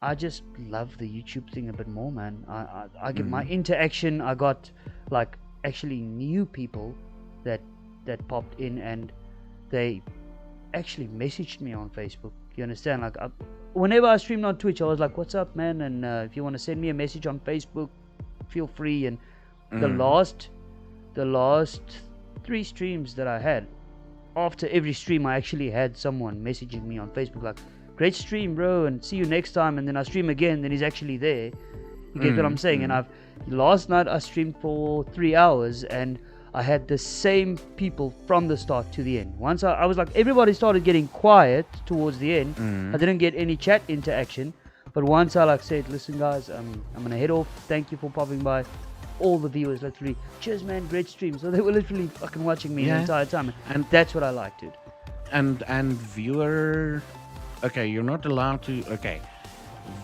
I just love the YouTube thing a bit more, man. I get my interaction. I got like actually new people that popped in, and they actually messaged me on Facebook. You understand? Like whenever I streamed on Twitch, I was like, "What's up, man?" And if you want to send me a message on Facebook, feel free. And the last 3 streams that I had, after every stream, I actually had someone messaging me on Facebook like, "Great stream, bro, and see you next time." And then I stream again, then he's actually there. You get what I'm saying? And last night I streamed for 3 hours, and I had the same people from the start to the end. Once I was like, everybody started getting quiet towards the end. I didn't get any chat interaction, but once I like said, "Listen, guys, I'm gonna head off. Thank you for popping by." All the viewers literally, "Cheers, man, great stream." So they were literally fucking watching me the entire time, and that's what I like, dude. And viewer, okay, you're not allowed to. Okay,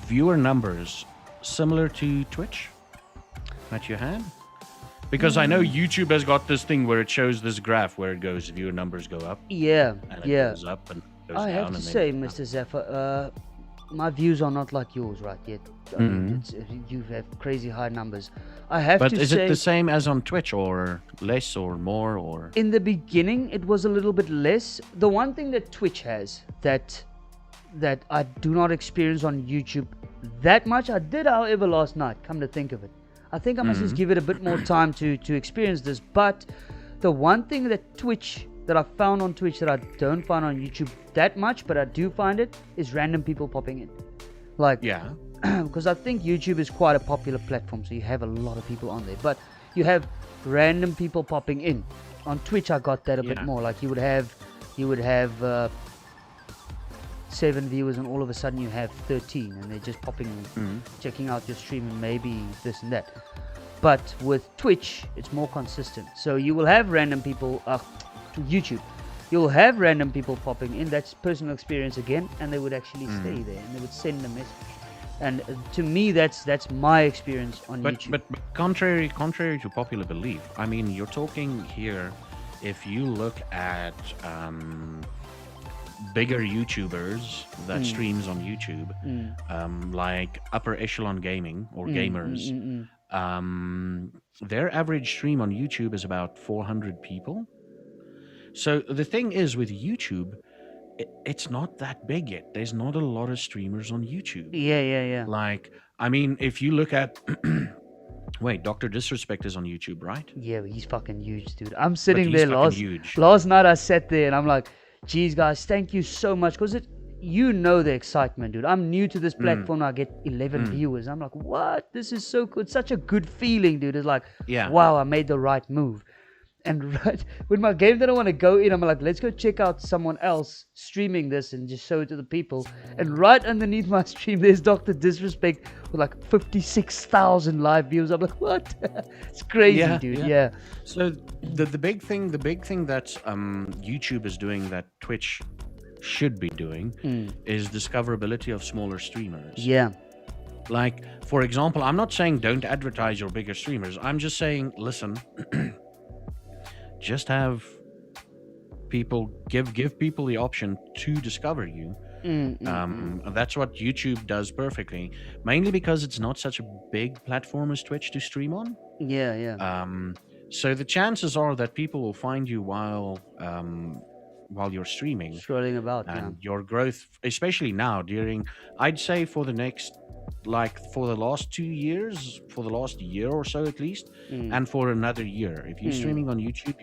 viewer numbers similar to Twitch that you had. Because I know YouTube has got this thing where it shows this graph where it goes, viewer numbers go up Yeah, and it yeah. goes up and goes I down. have to and say, then, Mr. Zaffa, my views are not like yours right yet. I mean, you have crazy high numbers. I have But to is say, it the same as on Twitch or less or more or? in the beginning, it was a little bit less. The one thing that Twitch has that I do not experience on YouTube that much, I did, however, last night. Come to think of it, I think I must just give it a bit more time to experience this. But the one thing that Twitch, that I found on Twitch that I don't find on YouTube that much, but I do find it, is random people popping in. Like, Yeah. because I think YouTube is quite a popular platform, so you have a lot of people on there. But you have random people popping in. On Twitch, I got that a bit Yeah. more. Like you would have 7 viewers, and all of a sudden you have 13, and they're just popping, checking out your stream, and maybe this and that. But with Twitch, it's more consistent. So you will have random people, to YouTube, you'll have random people popping in. That's personal experience again, and they would actually stay there, and they would send a message. And to me, that's my experience on YouTube. But contrary to popular belief, I mean, you're talking here. If you look at bigger YouTubers that streams on YouTube, like upper echelon gaming or gamers, their average stream on YouTube is about 400 people. So the thing is with YouTube, it's not that big yet. There's not a lot of streamers on YouTube. Yeah. Like, I mean, if you look at wait, Dr. Disrespect is on YouTube, right? Yeah, he's fucking huge, dude. I'm sitting there huge. last night. I sat there and I'm like, geez, guys, thank you so much, because the excitement, dude. I'm new to this platform. I get 11 viewers. I'm like, what? This is so good. Such a good feeling, dude. It's like, wow, I made the right move. And right with my game that I want to go in, I'm like, let's go check out someone else streaming this and just show it to the people. And right underneath my stream, there's Dr. Disrespect with like 56,000 live views. I'm like, what? It's crazy, dude. Yeah. So the big thing that YouTube is doing that Twitch should be doing is discoverability of smaller streamers. Yeah. Like, for example, I'm not saying don't advertise your bigger streamers. I'm just saying, listen. Just have people give people the option to discover you. That's what YouTube does perfectly, mainly because it's not such a big platform as Twitch to stream on. Yeah. So the chances are that people will find you while you're streaming, strolling about, and your growth, especially now I'd say for the last 2 years, for the last year or so at least, and for another year. If you're streaming on YouTube,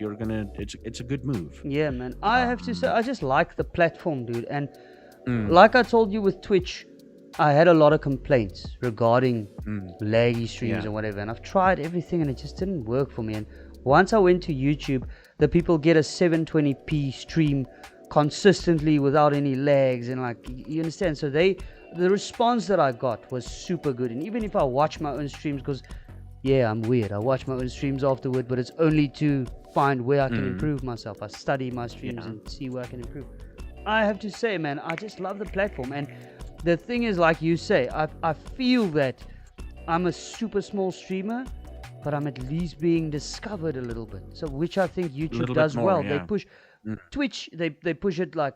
it's a good move. Yeah, man. I have to say, I just like the platform, dude. And like I told you with Twitch, I had a lot of complaints regarding laggy streams and whatever. And I've tried everything and it just didn't work for me. And once I went to YouTube, the people get a 720p stream consistently without any lags, and like, you understand? So the response that I got was super good. And even if I watch my own streams, because I'm weird, I watch my own streams afterward, but it's only to find where I can improve myself. I study my streams and see where I can improve. I have to say, man, I just love the platform. And the thing is, like you say, I feel that I'm a super small streamer, but I'm at least being discovered a little bit. So which I think YouTube does well. They push Twitch, they push it like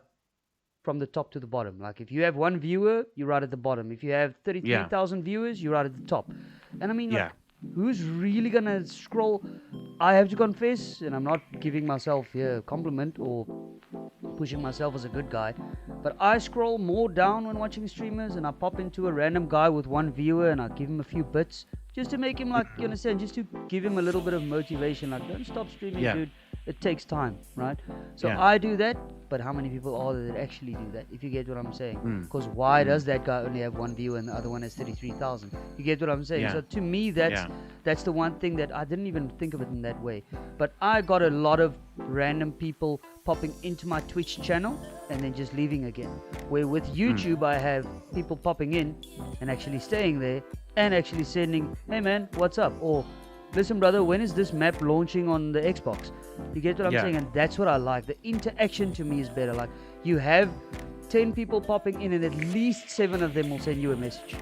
from the top to the bottom. Like if you have one viewer, you're right at the bottom. If you have 33,000 viewers, you're right at the top. And I mean, like, who's really gonna scroll? I have to confess, and I'm not giving myself here a compliment or pushing myself as a good guy, but I scroll more down when watching streamers, and I pop into a random guy with one viewer and I give him a few bits just to make him, like, you understand, just to give him a little bit of motivation, like, don't stop streaming, dude. It takes time, right? So I do that, but how many people are there that actually do that, if you get what I'm saying? Because why does that guy only have one viewer and the other one has 33,000? You get what I'm saying? So to me, that's the one thing that I didn't even think of it in that way. But I got a lot of random people popping into my Twitch channel and then just leaving again. Where with YouTube, I have people popping in and actually staying there and actually sending, hey man, what's up? Or listen, brother, when is this map launching on the Xbox? You get what I'm saying? And that's what I like. The interaction to me is better. Like, you have 10 people popping in and at least 7 of them will send you a message.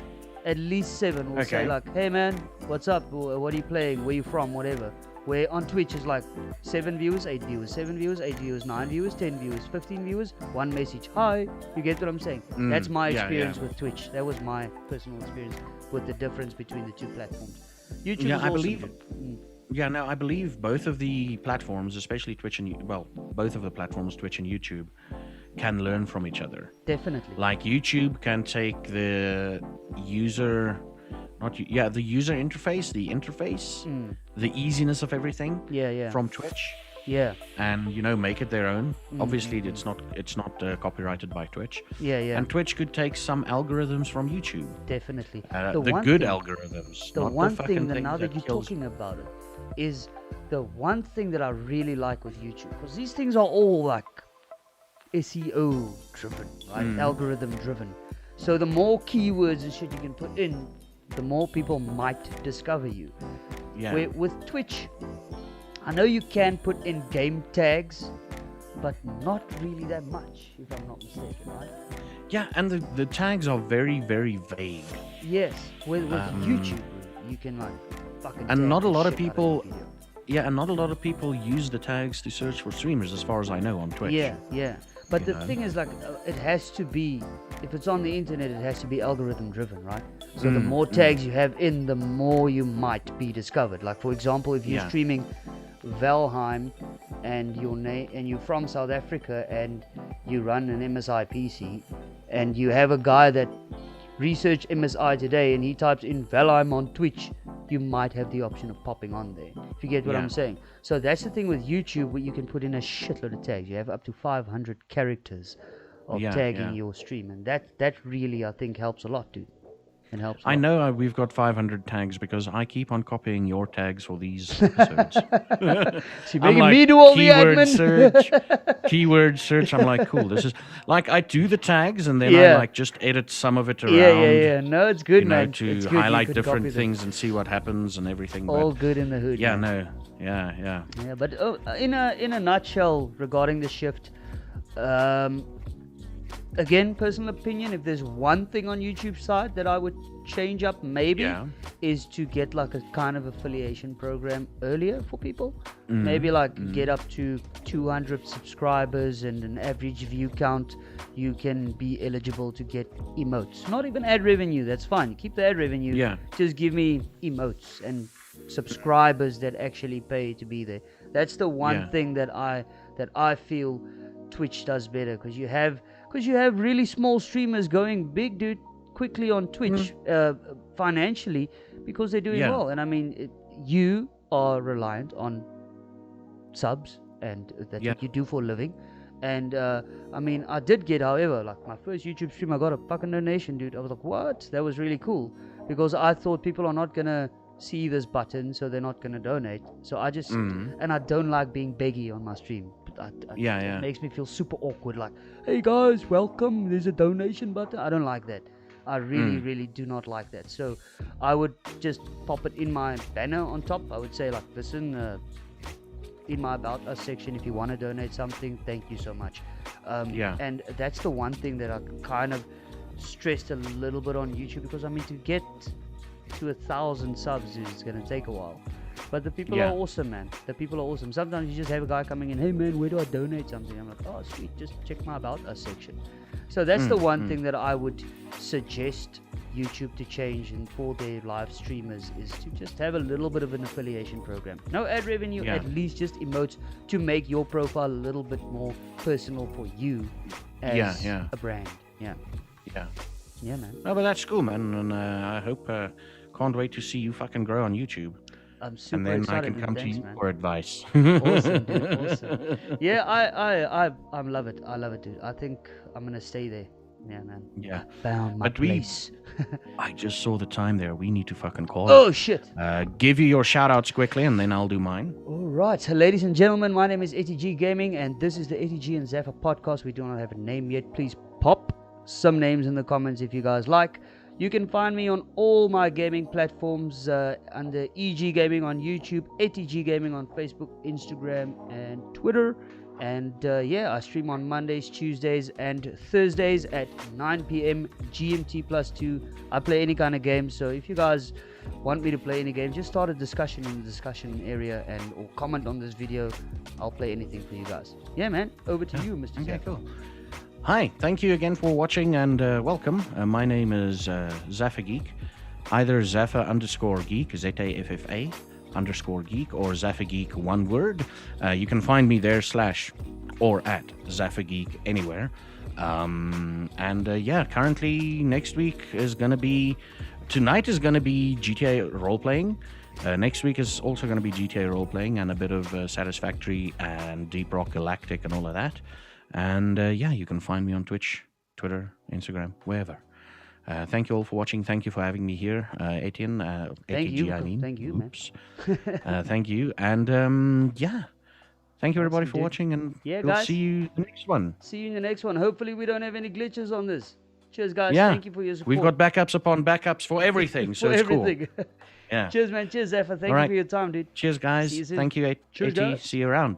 At least 7 will say like, hey man, what's up? What are you playing? Where you from? Whatever. Where on Twitch is like 7 viewers, 8 viewers, 7 viewers, 8 viewers, 9 viewers, 10 viewers, 15 viewers, 1 message. Hi. You get what I'm saying? That's my experience with Twitch. That was my personal experience with the difference between the two platforms. YouTube is I believe I believe both of the platforms, especially Twitch and both of the platforms, Twitch and YouTube, can learn from each other. Definitely. Like YouTube can take the user interface, the easiness of everything from Twitch. And make it their own. Obviously it's not copyrighted by Twitch. And Twitch could take some algorithms from YouTube. Definitely. The good algorithms. The one thing that now that you're talking about it is the one thing that I really like with YouTube, because these things are all like SEO driven, right? Algorithm driven. So the more keywords and shit you can put in, the more people might discover you. Yeah. Where with Twitch, I know you can put in game tags, but not really that much, if I'm not mistaken, right? Yeah, and the tags are very, very vague. Yes, with YouTube, you can like fucking And tag not a the lot of shit out people- your video. Yeah, and not a lot of people use the tags to search for streamers, as far as I know, on Twitch. Yeah. But You the know? thing is, like, it has to be, if it's on the internet, it has to be algorithm driven, right? So the more tags you have in, the more you might be discovered. Like, for example, if you're Yeah. streaming Valheim and your name and you're from South Africa and you run an MSI PC and you have a guy that researched MSI today and he types in Valheim on Twitch, you might have the option of popping on there. If you get what Yeah. I'm saying. So that's the thing with YouTube, where you can put in a shitload of tags. You have up to 500 characters of Yeah, tagging yeah. your stream, and that really, I think, helps a lot, dude. It helps. I know we've got 500 tags because I keep on copying your tags for these episodes. She I'm making like, me do all the keyword admin. search, keyword search. I'm like, cool. This is like I do the tags and then I Yeah. like just edit some of it around. Yeah. No, it's good, You know, man. to It's good. You highlight could different copy them. things and see what happens and everything. All But good in the hood. yeah, man. no, yeah. Yeah, but in a nutshell, regarding the shift, again, personal opinion, if there's one thing on YouTube side that I would change up, maybe, Yeah. is to get like a kind of affiliation program earlier for people. Mm-hmm. Maybe like get up to 200 subscribers and an average view count. You can be eligible to get emotes. Not even ad revenue, that's fine. Keep the ad revenue. Yeah. Just give me emotes and subscribers that actually pay to be there. That's the one Yeah. thing that I feel Twitch does better, because you have really small streamers going big, dude, quickly on Twitch financially, because they're doing Yeah. well. And I mean, you are reliant on subs, and that's Yeah. what you do for a living. And I mean, I did get, however, like my first YouTube stream, I got a fucking donation, dude. I was like, what? That was really cool, because I thought people are not gonna see this button, so they're not gonna donate. So I just, and I don't like being beggy on my stream. Yeah. It makes me feel super awkward. Like, hey guys, welcome. There's a donation button. I don't like that. I really do not like that. So I would just pop it in my banner on top. I would say, like, listen, in my About Us section, if you want to donate something, thank you so much. Yeah. And that's the one thing that I kind of stressed a little bit on YouTube, because I mean, to get to 1,000 subs is going to take a while. But the people Yeah. are awesome, man. The people are awesome. Sometimes you just have a guy coming in, hey man, where do I donate something? I'm like, oh sweet, just check my About Us section. So that's the one thing that I would suggest YouTube to change, and for their live streamers, is to just have a little bit of an affiliation program. No ad revenue, Yeah. at least just emotes to make your profile a little bit more personal for you as Yeah. a brand. Yeah, man. No, but that's cool, man. And I hope, can't wait to see you fucking grow on YouTube. I'm super And then I excited. can come Thanks, to you man. for advice. Awesome, dude. Awesome. Yeah, I love it. I love it, dude. I think I'm gonna stay there. Yeah, man. Yeah. Found my But we- place. I just saw the time there. We need to fucking call Oh it. shit. Give you your shout outs quickly and then I'll do mine. All right, so ladies and gentlemen, my name is ATG Gaming, and this is the ATG and Zaffa podcast. We do not have a name yet. Please pop some names in the comments if you guys like. You can find me on all my gaming platforms under EG Gaming on YouTube, ATG Gaming on Facebook, Instagram, and Twitter. And yeah, I stream on Mondays, Tuesdays, and Thursdays at 9 p.m. GMT +2. I play any kind of game, so if you guys want me to play any game, just start a discussion in the discussion area or comment on this video. I'll play anything for you guys. Yeah, man. Over to you, Mr. Okay, Zaffa. cool. Hi, thank you again for watching and welcome. My name is Zaffa Geek. Either Zaffa_Geek, ZAFFA _Geek, or Zaffa Geek, one word. You can find me there / or at Zaffa Geek anywhere. And yeah, currently next week is going to be, tonight is going to be GTA role-playing. Next week is also going to be GTA role-playing and a bit of Satisfactory and Deep Rock Galactic and all of that. And yeah, you can find me on Twitch, Twitter, Instagram, wherever. Thank you all for watching. Thank you for having me here, Etienne. Thank ATG, you. I mean. Thank you, man. Oops. Thank you. And yeah, Thank you, everybody, Awesome, for dude. watching, and Yeah, we'll guys. see you the next one. See you in the next one. Hopefully, we don't have any glitches on this. Cheers, guys. Yeah. Thank you for your support. We've got backups upon backups for everything, so for it's everything. cool. Yeah. Cheers, man. Cheers, Zaffa. Thank All you right. for your time, dude. Cheers, guys. See you soon. Thank you, Cheers, AT. guys. See you around.